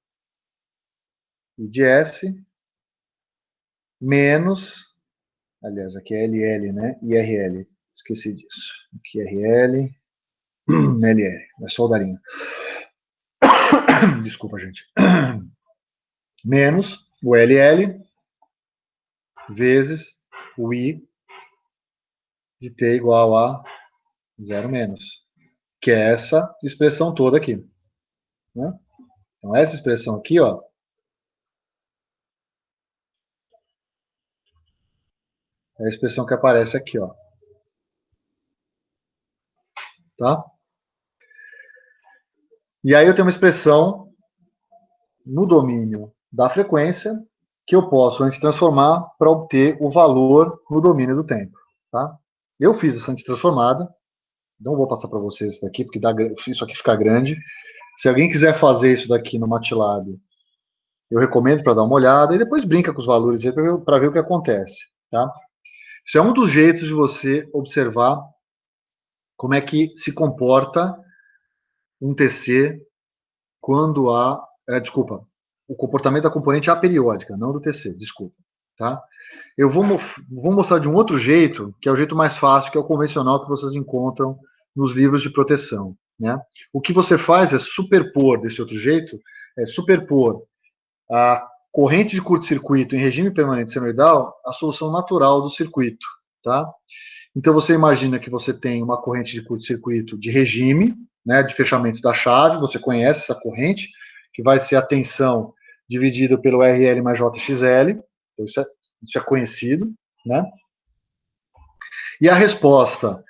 I de S menos, aliás, aqui é LL, né? IRL, esqueci disso. Aqui é RL, LL, é só o darinho. Desculpa, gente. Menos o LL vezes o I de T igual a 0 menos, que é essa expressão toda aqui, né? Então, essa expressão aqui, ó, é a expressão que aparece aqui, ó. Tá? E aí eu tenho uma expressão no domínio da frequência que eu posso antitransformar para obter o valor no domínio do tempo. Tá? Eu fiz essa antitransformada, não vou passar para vocês isso daqui, porque isso aqui fica grande. Se alguém quiser fazer isso daqui no MATLAB, eu recomendo para dar uma olhada e depois brinca com os valores para ver o que acontece. Tá? Isso é um dos jeitos de você observar como é que se comporta um TC quando há... desculpa, o comportamento da componente aperiódica, não do TC, desculpa. Tá? Eu vou mostrar de um outro jeito, que é o jeito mais fácil, que é o convencional que vocês encontram nos livros de proteção. Né? O que você faz é superpor, desse outro jeito, é superpor a corrente de curto-circuito em regime permanente senoidal à solução natural do circuito. Tá? Então você imagina que você tem uma corrente de curto-circuito de regime, né, de fechamento da chave, você conhece essa corrente, que vai ser a tensão dividida pelo RL mais JXL, então isso é conhecido, né? E a resposta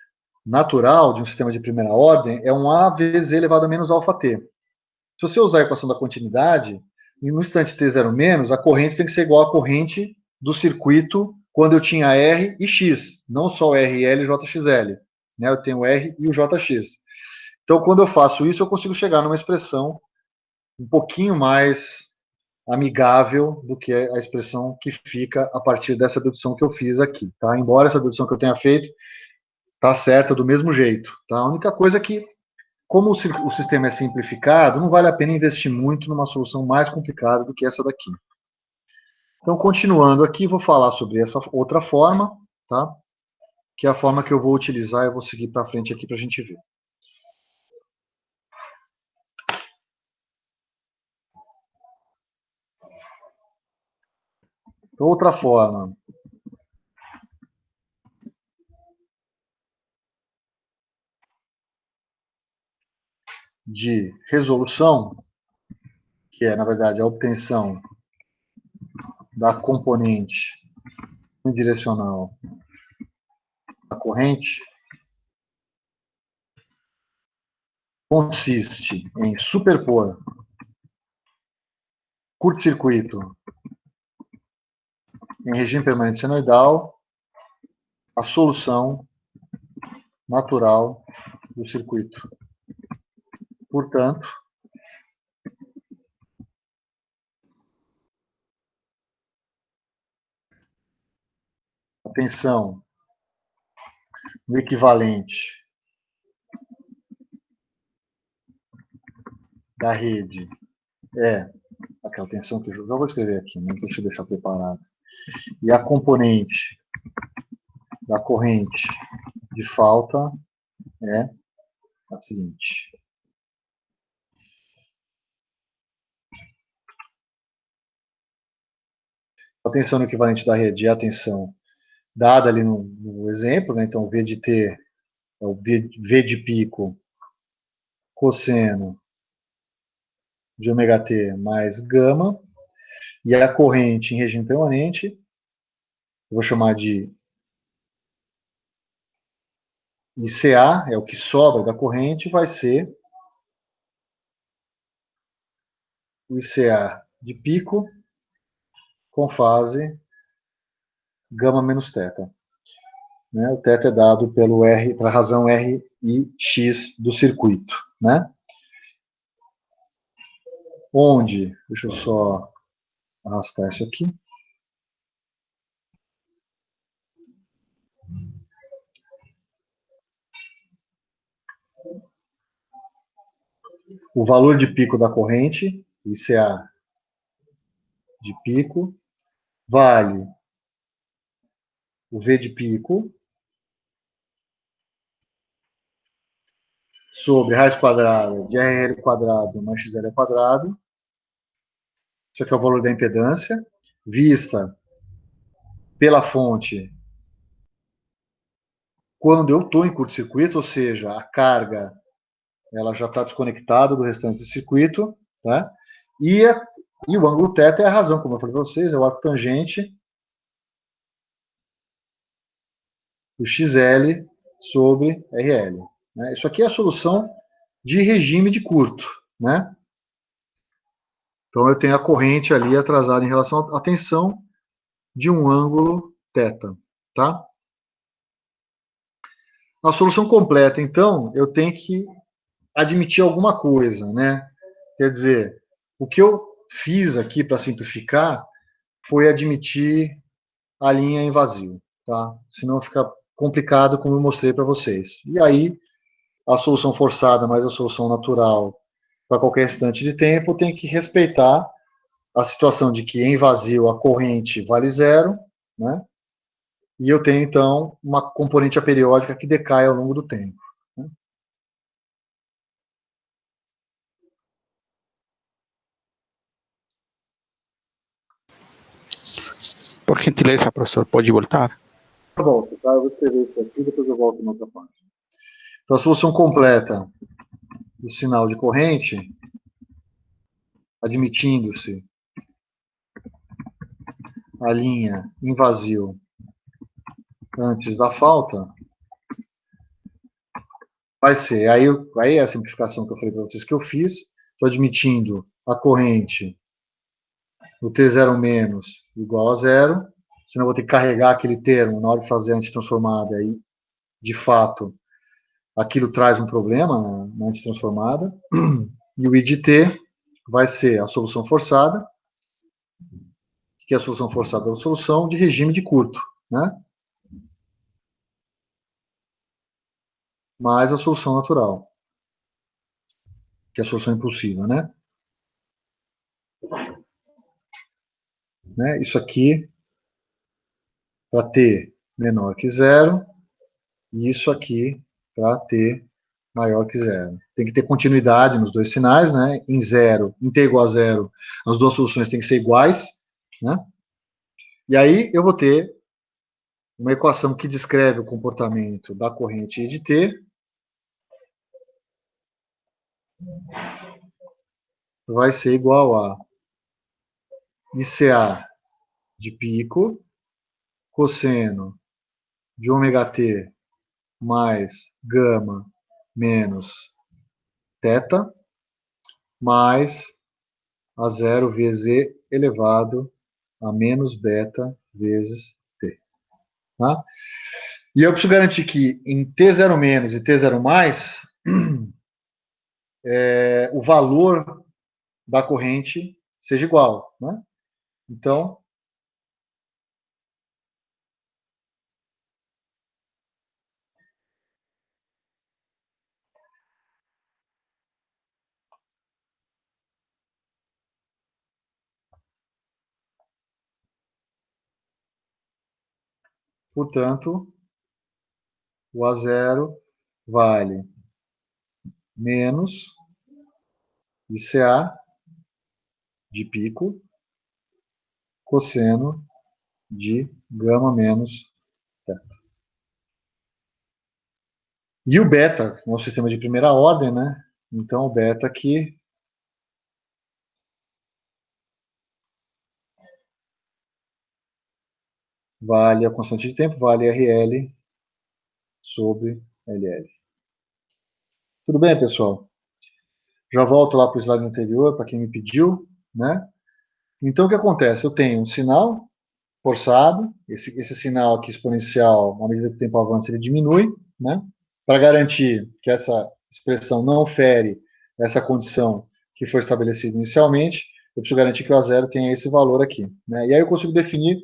natural de um sistema de primeira ordem é um A vezes E elevado a menos alfa T. Se você usar a equação da continuidade, no instante t zero menos, a corrente tem que ser igual à corrente do circuito quando eu tinha R e X, não só RL e JXL. Né? Eu tenho o R e o JX. Então, quando eu faço isso, eu consigo chegar numa expressão um pouquinho mais amigável do que a expressão que fica a partir dessa dedução que eu fiz aqui. Tá? Embora essa dedução que eu tenha feito está certa do mesmo jeito. Tá? A única coisa é que, como o sistema é simplificado, não vale a pena investir muito numa solução mais complicada do que essa daqui. Então, continuando aqui, vou falar sobre essa outra forma, tá? Que é a forma que eu vou utilizar e eu vou seguir para frente aqui para a gente ver. Então, outra forma de resolução, que é, na verdade, a obtenção da componente unidirecional da corrente, consiste em superpor curto-circuito em regime permanente senoidal a solução natural do circuito. Portanto, a tensão no equivalente da rede é aquela tensão que eu já vou escrever aqui, né? Deixa eu deixar preparado. E a componente da corrente de falta é a seguinte. A tensão no equivalente da rede é a tensão dada ali no exemplo, né? Então, V de T é o V de pico cosseno de ômega t mais gama, e a corrente em regime permanente, eu vou chamar de ICA, é o que sobra da corrente, vai ser o ICA de pico com fase gama menos θ. Né? O θ é dado pelo R, pela razão R e X do circuito. Né? Onde, deixa eu só arrastar isso aqui. O valor de pico da corrente, o ICA de pico, vale o V de pico sobre raiz quadrada de RL quadrado mais XL quadrado. Isso aqui é o valor da impedância, vista pela fonte quando eu estou em curto-circuito, ou seja, a carga ela já está desconectada do restante do circuito, tá? E o ângulo θ é a razão, como eu falei para vocês, é o arco tangente do XL sobre RL. Né? Isso aqui é a solução de regime de curto. Né? Então, eu tenho a corrente ali atrasada em relação à tensão de um ângulo θ. Tá? Na solução completa, então, eu tenho que admitir alguma coisa. Né? Quer dizer, o que eu fiz aqui para simplificar foi admitir a linha em vazio. Tá? Senão fica complicado, como eu mostrei para vocês. E aí, a solução forçada mais a solução natural para qualquer instante de tempo tem que respeitar a situação de que em vazio a corrente vale zero, né? E eu tenho, então, uma componente aperiódica que decai ao longo do tempo. Né? Por gentileza, professor, pode voltar? Eu volto, tá? Eu vou escrever isso aqui, depois eu volto na outra parte. Então, a solução completa do sinal de corrente, admitindo-se a linha em vazio antes da falta, vai ser, aí é a simplificação que eu falei para vocês que eu fiz, estou admitindo a corrente no T0 menos igual a zero, senão eu vou ter que carregar aquele termo na hora de fazer a antitransformada, e, de fato, aquilo traz um problema na antitransformada, e o I de T vai ser a solução forçada, que é a solução forçada é a solução de regime de curto, né? Mais a solução natural, que é a solução impulsiva, né? Isso aqui para t menor que zero, e isso aqui para t maior que zero. Tem que ter continuidade nos dois sinais, né? Em zero, em t igual a zero, as duas soluções têm que ser iguais, né? E aí eu vou ter uma equação que descreve o comportamento da corrente I de t, vai ser igual a ICA de pico, cosseno de ômega t mais gama menos θ, mais a zero vezes E elevado a menos beta vezes T. Tá? E eu preciso garantir que em T0 menos e T0 mais, o valor da corrente seja igual. Né? Então, Portanto, o A0 vale menos ICA de pico cosseno de gama menos θ. E o beta é um sistema de primeira ordem, né? Então, o beta aqui vale a constante de tempo, vale RL sobre LL. Tudo bem, pessoal? Já volto lá para o slide anterior, para quem me pediu, né? Então, o que acontece? Eu tenho um sinal forçado, esse sinal aqui exponencial, à medida que o tempo avança, ele diminui, né? Para garantir que essa expressão não fere essa condição que foi estabelecida inicialmente, eu preciso garantir que o A0 tenha esse valor aqui, né? E aí eu consigo definir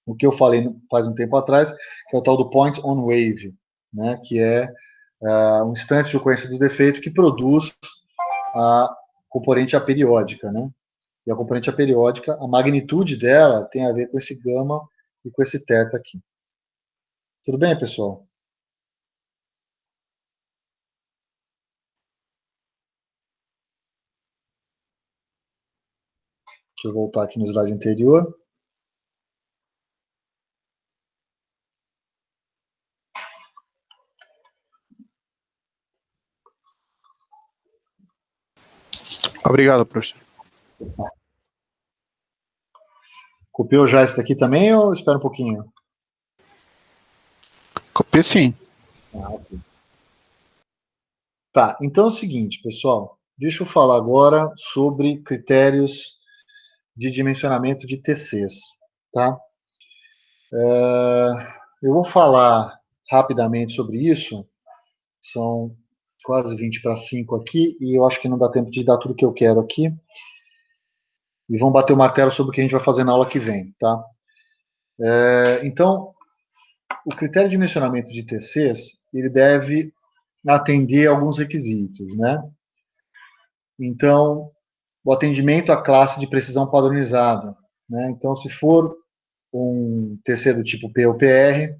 o que eu falei faz um tempo atrás, que é o tal do point on wave, né? Que é um instante de ocorrência do defeito que produz a componente aperiódica, né? E a componente aperiódica, a magnitude dela tem a ver com esse gama e com esse θ aqui. Tudo bem, pessoal? Deixa eu voltar aqui no slide anterior. Obrigado, professor. Copiou já esse daqui também ou espera um pouquinho? Copiei sim. Ok. Tá, então é o seguinte, pessoal. Deixa eu falar agora sobre critérios de dimensionamento de TCs, tá? Eu vou falar rapidamente sobre isso. São quase 20 para 5 aqui, e eu acho que não dá tempo de dar tudo que eu quero aqui. E vamos bater o martelo sobre o que a gente vai fazer na aula que vem, tá? Então, o critério de dimensionamento de TCs, ele deve atender a alguns requisitos, né? Então, o atendimento à classe de precisão padronizada, né? Então, se for um TC do tipo P ou PR,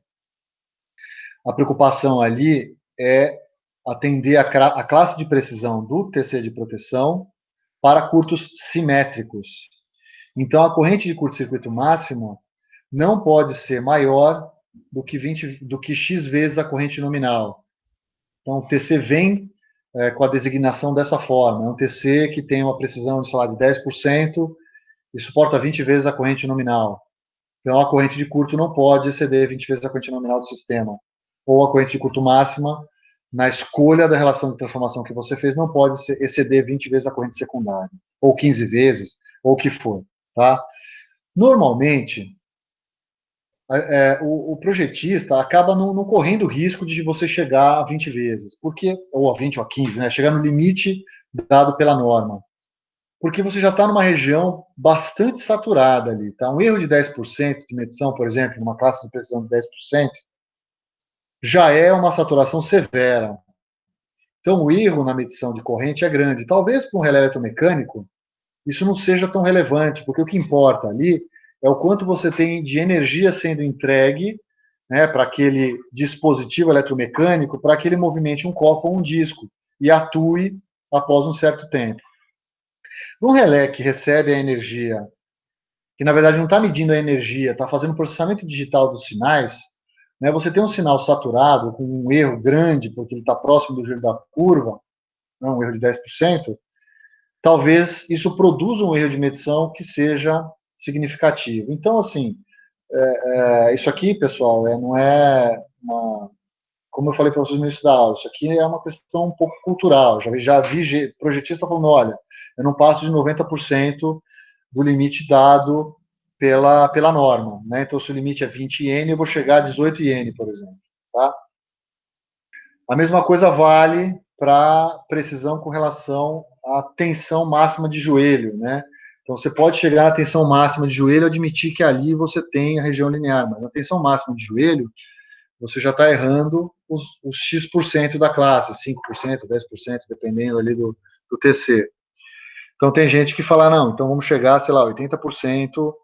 a preocupação ali é atender a classe de precisão do TC de proteção para curtos simétricos. Então, a corrente de curto-circuito máxima não pode ser maior do que X vezes a corrente nominal. Então, o TC vem com a designação dessa forma. É um TC que tem uma precisão de, sei lá, de 10% e suporta 20 vezes a corrente nominal. Então, a corrente de curto não pode exceder 20 vezes a corrente nominal do sistema. Ou a corrente de curto máxima, na escolha da relação de transformação que você fez, não pode exceder 20 vezes a corrente secundária. Ou 15 vezes, ou o que for. Tá? Normalmente, o projetista acaba não correndo o risco de você chegar a 20 vezes, porque, ou a 20 ou a 15, né? Chegar no limite dado pela norma. Porque você já está numa região bastante saturada ali. Tá? Um erro de 10% de medição, por exemplo, numa classe de precisão de 10%, já é uma saturação severa. Então, o erro na medição de corrente é grande. Talvez para um relé eletromecânico, isso não seja tão relevante, porque o que importa ali é o quanto você tem de energia sendo entregue, né, para aquele dispositivo eletromecânico, para que ele movimente um copo ou um disco e atue após um certo tempo. Um relé que recebe a energia, que na verdade não está medindo a energia, está fazendo processamento digital dos sinais, né, você tem um sinal saturado com um erro grande, porque ele está próximo do giro da curva, né, um erro de 10%, talvez isso produza um erro de medição que seja significativo. Então, assim, isso aqui, pessoal, não é uma, como eu falei para vocês no início da aula, isso aqui é uma questão um pouco cultural. Já vi projetista falando, olha, eu não passo de 90% do limite dado pela norma. Né? Então, se o limite é 20 iene, eu vou chegar a 18 iene, por exemplo. Tá? A mesma coisa vale para precisão com relação à tensão máxima de joelho, né? Então, você pode chegar na tensão máxima de joelho e admitir que ali você tem a região linear, mas na tensão máxima de joelho, você já está errando os X% da classe, 5%, 10%, dependendo ali do TC. Então, tem gente que fala, não, então vamos chegar, sei lá, 80%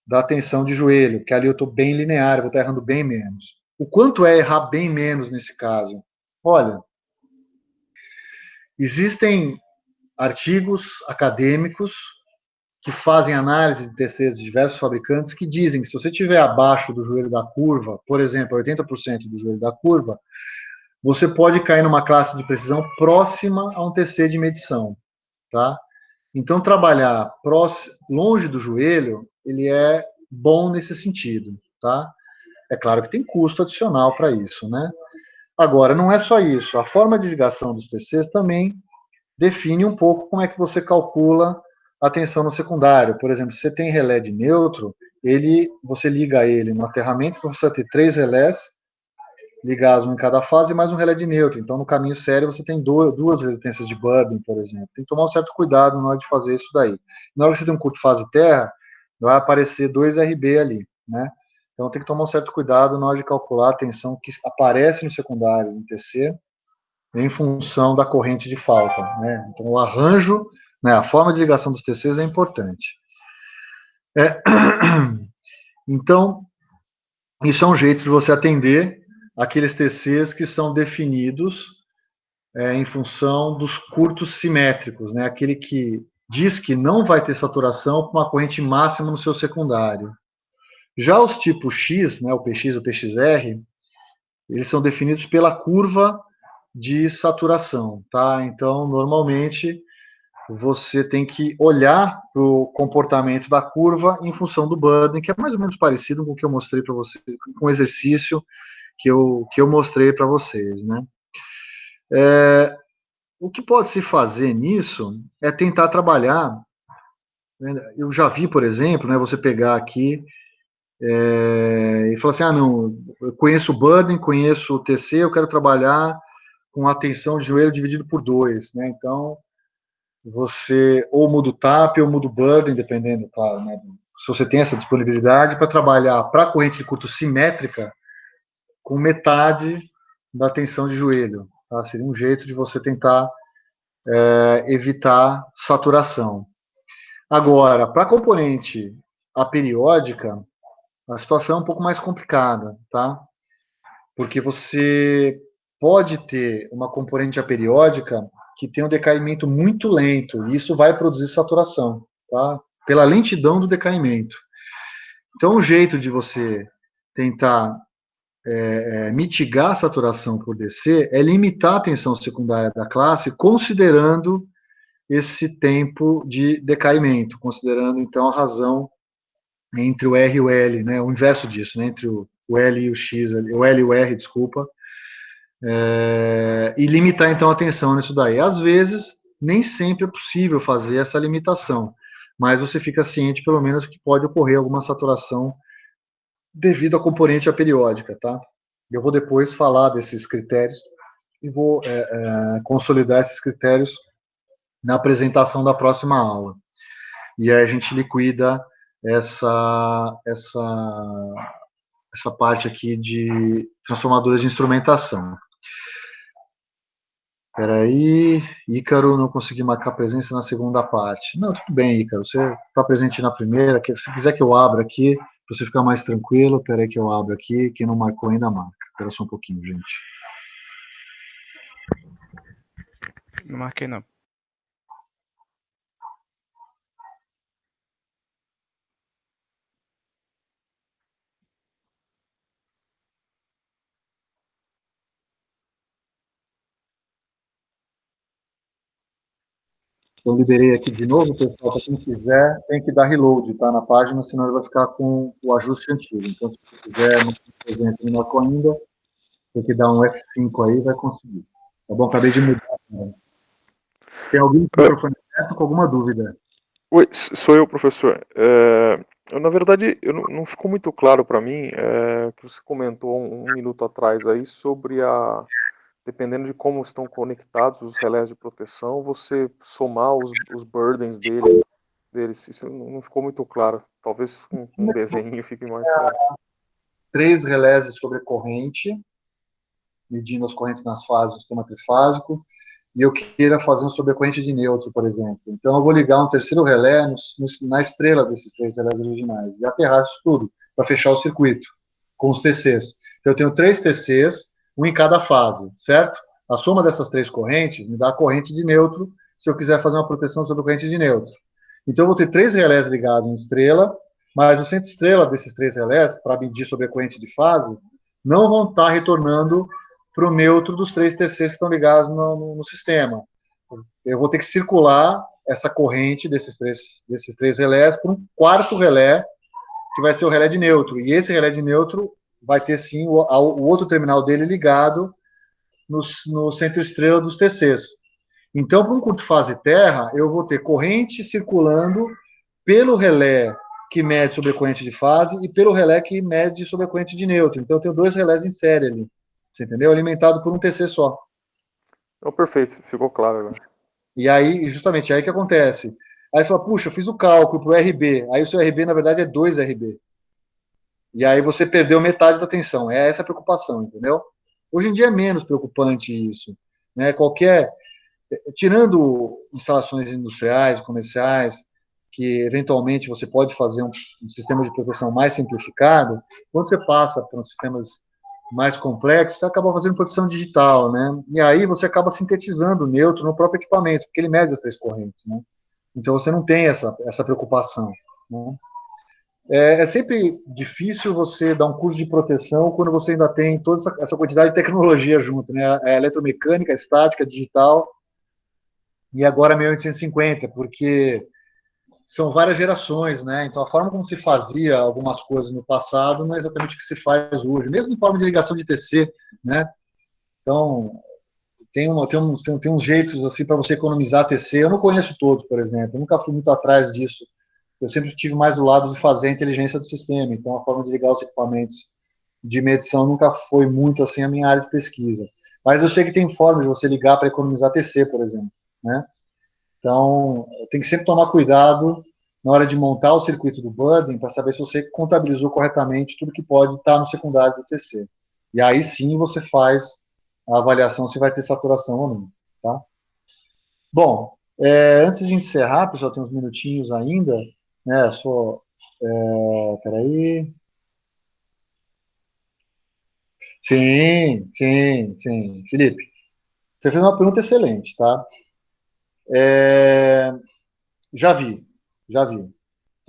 da tensão de joelho, que ali eu estou bem linear, eu vou estar errando bem menos. O quanto é errar bem menos nesse caso? Olha, existem artigos acadêmicos que fazem análise de TCs de diversos fabricantes que dizem que se você estiver abaixo do joelho da curva, por exemplo, 80% do joelho da curva, você pode cair numa classe de precisão próxima a um TC de medição, tá? Então, trabalhar longe do joelho, ele é bom nesse sentido, tá? É claro que tem custo adicional para isso, né? Agora, não é só isso. A forma de ligação dos TCs também define um pouco como é que você calcula a tensão no secundário. Por exemplo, se você tem relé de neutro, você liga ele no aterramento, então você vai ter 3 relés ligados um em cada fase, mais um relé de neutro. Então, no caminho sério, você tem duas resistências de Burbin, por exemplo. Tem que tomar um certo cuidado na hora de fazer isso daí. Na hora que você tem um curto fase terra, vai aparecer 2 RB ali, né? Então, tem que tomar um certo cuidado na hora de calcular a tensão que aparece no secundário, no TC, em função da corrente de falta, né? Então, o arranjo, né, a forma de ligação dos TCs é importante. Então, isso é um jeito de você atender aqueles TCs que são definidos em função dos curtos simétricos, né? Aquele que diz que não vai ter saturação com uma corrente máxima no seu secundário. Já os tipos X, né, o PX e o PXR, eles são definidos pela curva de saturação, tá? Então, normalmente, você tem que olhar para o comportamento da curva em função do burden, que é mais ou menos parecido com o que eu mostrei para vocês, com o exercício que eu mostrei para vocês, né? O que pode se fazer nisso é tentar trabalhar, né? Eu já vi, por exemplo, né, você pegar aqui e falar assim, não, eu conheço o burden, conheço o TC, eu quero trabalhar com a tensão de joelho dividido por 2, né? Então, você ou muda o TAP ou muda o burden, dependendo, claro, né, se você tem essa disponibilidade para trabalhar para a corrente de curto simétrica com metade da tensão de joelho. Tá? Seria um jeito de você tentar evitar saturação. Agora, para a componente aperiódica, a situação é um pouco mais complicada, tá? Porque você pode ter uma componente aperiódica que tem um decaimento muito lento, e isso vai produzir saturação, tá? Pela lentidão do decaimento. Então, o jeito de você tentar mitigar a saturação por DC é limitar a tensão secundária da classe, considerando esse tempo de decaimento, considerando, então, a razão entre o R e o L, né, o inverso disso, né, entre o L e o X, o L e o R, desculpa, e limitar, então, a tensão nisso daí. Às vezes, nem sempre é possível fazer essa limitação, mas você fica ciente, pelo menos, que pode ocorrer alguma saturação devido à componente aperiódica, tá? Eu vou depois falar desses critérios e vou consolidar esses critérios na apresentação da próxima aula. E aí a gente liquida essa parte aqui de transformadores de instrumentação. Espera aí, Ícaro, não consegui marcar presença na segunda parte. Não, tudo bem, Ícaro, você está presente na primeira. Se quiser que eu abra aqui, para você ficar mais tranquilo, espera aí que eu abro aqui. Quem não marcou ainda marca. Espera só um pouquinho, gente. Não marquei, não. Eu liberei aqui de novo, pessoal, para quem quiser, tem que dar reload, tá, na página, senão ele vai ficar com o ajuste antigo. Então, se você quiser, não tem presente, não marcou ainda, tem que dar um F5 aí, vai conseguir. Tá bom? Acabei de mudar. Né? Tem alguém com o microfone aberto com alguma dúvida? Oi, sou eu, professor. Na verdade, não ficou muito claro para mim que você comentou um minuto atrás aí sobre dependendo de como estão conectados os relés de proteção, você somar os burdens deles. Isso não ficou muito claro. Talvez com um desenho fique mais claro. 3 relés sobre corrente, medindo as correntes nas fases do sistema trifásico, e eu queira fazer um sobrecorrente de neutro, por exemplo. Então, eu vou ligar um terceiro relé na estrela desses 3 relés originais e aterrar isso tudo para fechar o circuito com os TCs. Então, eu tenho 3 TCs, um em cada fase, certo? A soma dessas 3 correntes me dá a corrente de neutro, se eu quiser fazer uma proteção sobre a corrente de neutro. Então, eu vou ter 3 relés ligados em estrela, mas o centro estrela desses 3 relés, para medir sobre a corrente de fase, não vão estar retornando para o neutro dos 3 TCs que estão ligados no sistema. Eu vou ter que circular essa corrente desses três relés para um quarto relé, que vai ser o relé de neutro. E esse relé de neutro vai ter, sim, o outro terminal dele ligado no centro estrela dos TCs. Então, para um curto fase terra, eu vou ter corrente circulando pelo relé que mede sobre a corrente de fase e pelo relé que mede sobre a corrente de neutro. Então, eu tenho 2 relés em série ali. Você entendeu? Alimentado por um TC só. Oh, perfeito, ficou claro agora. E aí, justamente, aí que acontece. Aí você fala, puxa, eu fiz o cálculo para o RB. Aí o seu RB, na verdade, é 2 RB. E aí você perdeu metade da tensão. É essa a preocupação, entendeu? Hoje em dia é menos preocupante isso. Né? Tirando instalações industriais, comerciais, que eventualmente você pode fazer um sistema de proteção mais simplificado, quando você passa para sistemas mais complexos, você acaba fazendo proteção digital, né? E aí você acaba sintetizando o neutro no próprio equipamento, porque ele mede as 3 correntes, né? Então você não tem essa preocupação, né? É sempre difícil você dar um curso de proteção quando você ainda tem toda essa quantidade de tecnologia junto, né? A eletromecânica, a estática, a digital, e agora a 1850, porque são várias gerações, né? Então, a forma como se fazia algumas coisas no passado não é exatamente o que se faz hoje, mesmo em forma de ligação de TC, né? Então, tem uns jeitos assim para você economizar TC. Eu não conheço todos, por exemplo. Eu nunca fui muito atrás disso. Eu sempre estive mais do lado de fazer a inteligência do sistema. Então, a forma de ligar os equipamentos de medição nunca foi muito assim a minha área de pesquisa. Mas eu sei que tem forma de você ligar para economizar TC, por exemplo, né? Então, tem que sempre tomar cuidado na hora de montar o circuito do burn-in para saber se você contabilizou corretamente tudo que pode estar no secundário do TC. E aí sim você faz a avaliação se vai ter saturação ou não. Tá? Bom, antes de encerrar, pessoal, tem uns minutinhos ainda. Né, peraí. Sim, sim, sim. Felipe, você fez uma pergunta excelente, tá? Já vi, já vi.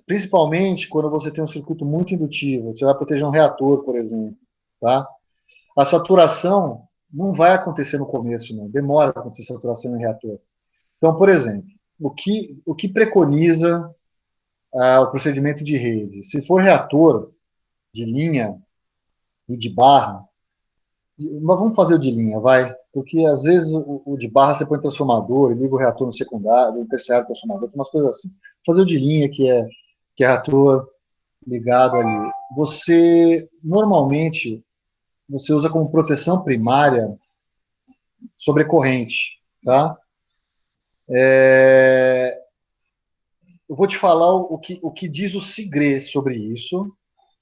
Principalmente quando você tem um circuito muito indutivo, você vai proteger um reator, por exemplo, tá? A saturação não vai acontecer no começo, não. Demora para acontecer saturação em reator. Então, por exemplo, o que preconiza o procedimento de rede? Se for reator de linha e de barra, mas vamos fazer o de linha, vai? Porque às vezes o de barra você põe transformador e liga o reator no secundário, no terciário transformador, umas coisas assim. Vou fazer o de linha, que é reator ligado ali. Você, normalmente, você usa como proteção primária sobrecorrente, tá? Eu vou te falar o que diz o SIGRE sobre isso.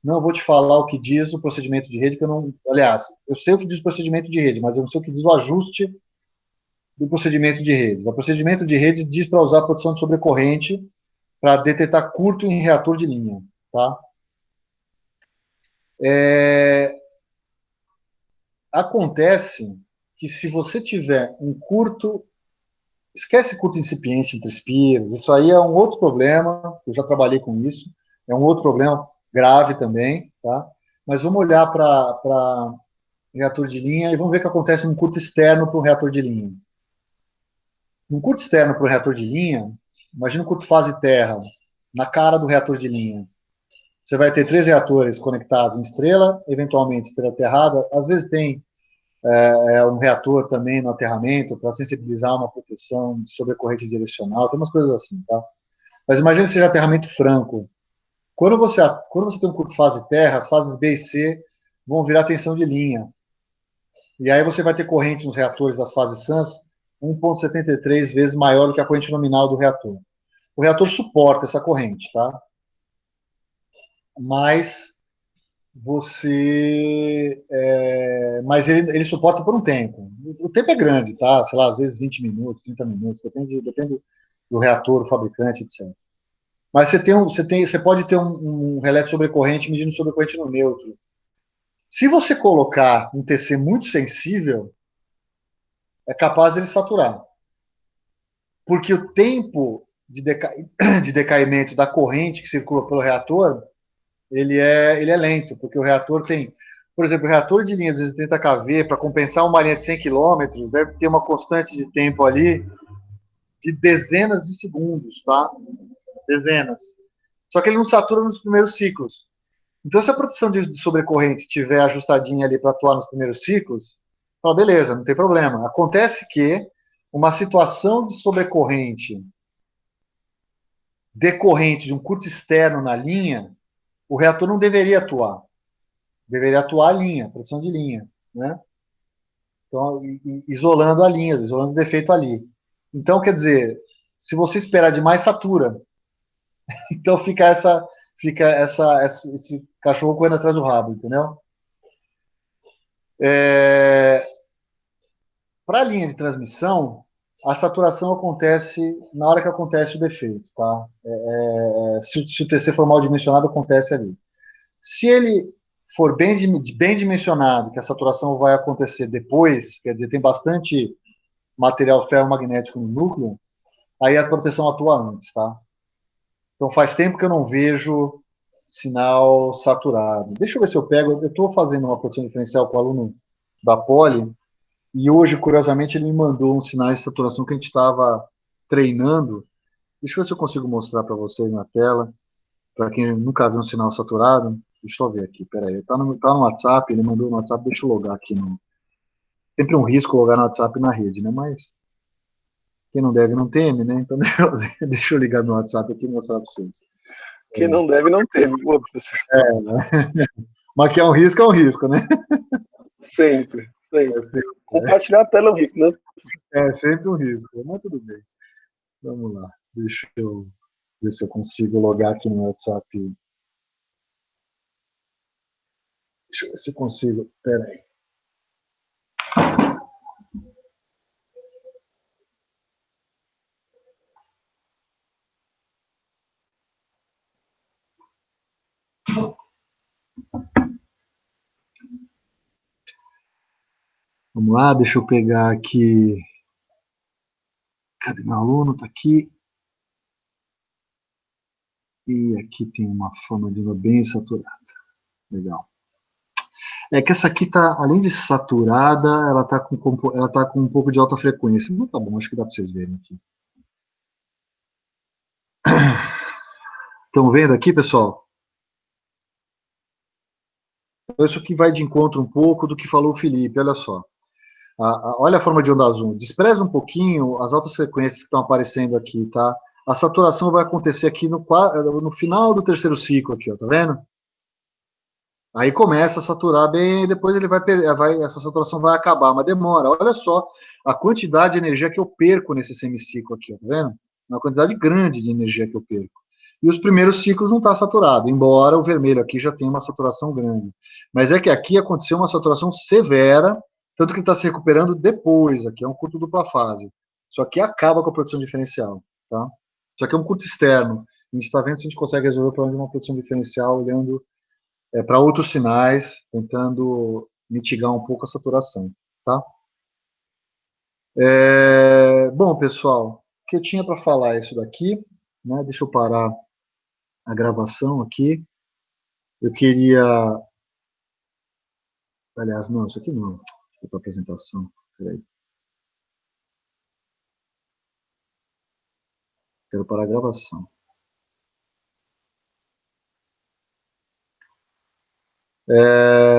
Não vou te falar o que diz o procedimento de rede, que eu não. Aliás, eu sei o que diz o procedimento de rede, mas eu não sei o que diz o ajuste do procedimento de rede. O procedimento de rede diz para usar a proteção de sobrecorrente para detectar curto em reator de linha, tá? Acontece que se você tiver um curto, esquece curto incipiente entre espiras, isso aí é um outro problema, eu já trabalhei com isso, é um outro problema grave também, tá? Mas vamos olhar para reator de linha e vamos ver o que acontece num curto externo para um reator de linha. Num curto externo para o reator de linha, imagina um curto fase terra, na cara do reator de linha. Você vai ter 3 reatores conectados em estrela, eventualmente estrela aterrada, às vezes tem um reator também no aterramento para sensibilizar uma proteção sobre a corrente direcional, tem umas coisas assim, tá? Mas imagine que seja aterramento franco. Quando você tem um curto fase terra, as fases B e C vão virar tensão de linha. E aí você vai ter corrente nos reatores das fases SANS 1,73 vezes maior do que a corrente nominal do reator. O reator suporta essa corrente, tá? Mas mas ele suporta por um tempo. O tempo é grande, tá? Sei lá, às vezes 20 minutos, 30 minutos, depende do reator, do fabricante, etc. Mas você pode ter um relé de sobrecorrente medindo sobrecorrente no neutro. Se você colocar um TC muito sensível, é capaz de ele saturar. Porque o tempo de decaimento da corrente que circula pelo reator, ele é lento, porque o reator tem, por exemplo, o reator de linha 230 kV, para compensar uma linha de 100 km, deve ter uma constante de tempo ali de dezenas de segundos, tá? Dezenas. Só que ele não satura nos primeiros ciclos. Então, se a proteção de sobrecorrente estiver ajustadinha ali para atuar nos primeiros ciclos, fala, beleza, não tem problema. Acontece que uma situação de sobrecorrente decorrente de um curto externo na linha, o reator não deveria atuar. Deveria atuar a linha, a proteção de linha, né? Então, isolando a linha, isolando o defeito ali. Então, quer dizer, se você esperar demais, satura. Então esse cachorro correndo atrás do rabo, entendeu? Para a linha de transmissão, a saturação acontece na hora que acontece o defeito, tá? Se o TC for mal dimensionado, acontece ali. Se ele for bem dimensionado, que a saturação vai acontecer depois, quer dizer, tem bastante material ferromagnético no núcleo, aí a proteção atua antes, tá? Então faz tempo que eu não vejo sinal saturado. Deixa eu ver se eu pego. Eu estou fazendo uma proteção diferencial com o aluno da Poli, e hoje, curiosamente, ele me mandou uns sinais de saturação que a gente estava treinando. Deixa eu ver se eu consigo mostrar para vocês na tela, para quem nunca viu um sinal saturado. Deixa eu ver aqui, peraí. Está no WhatsApp, ele mandou no WhatsApp, deixa eu logar aqui. Sempre um risco logar no WhatsApp na rede, né? Mas quem não deve não teme, né? Então deixa eu ligar no WhatsApp aqui e mostrar para vocês. Quem não deve não teme, boa, professor. Mas que é um risco, né? Sempre, sempre. Compartilhar a tela é um risco, né? É sempre um risco, mas tudo bem. Vamos lá. Deixa eu ver se eu consigo logar aqui no WhatsApp. Deixa eu ver se consigo. Espera aí. Vamos lá, deixa eu pegar aqui. Cadê meu aluno? Está aqui. E aqui tem uma forma de bem saturada. Legal. É que essa aqui tá, além de saturada, ela tá com um pouco de alta frequência. Não tá bom, acho que dá para vocês verem aqui. Estão vendo aqui, pessoal? Então, isso aqui vai de encontro um pouco do que falou o Felipe, olha só. Olha a forma de onda azul. Despreza um pouquinho as altas frequências que estão aparecendo aqui, tá? A saturação vai acontecer aqui no final do terceiro ciclo, aqui, ó, tá vendo? Aí começa a saturar bem, depois essa saturação vai acabar, mas demora. Olha só a quantidade de energia que eu perco nesse semiciclo aqui, ó, tá vendo? Uma quantidade grande de energia que eu perco. E os primeiros ciclos não está saturado, embora o vermelho aqui já tenha uma saturação grande. Mas é que aqui aconteceu uma saturação severa, tanto que está se recuperando depois, aqui é um curto dupla fase. Isso aqui acaba com a produção diferencial, tá? Isso aqui é um curto externo. A gente está vendo se a gente consegue resolver o problema de uma produção diferencial olhando para outros sinais, tentando mitigar um pouco a saturação, tá? Bom, pessoal, o que eu tinha para falar é isso daqui, né? Deixa eu parar a gravação aqui. Eu queria... Aliás, não, isso aqui não. Deixa eu botar a apresentação. Peraí. Quero parar a gravação.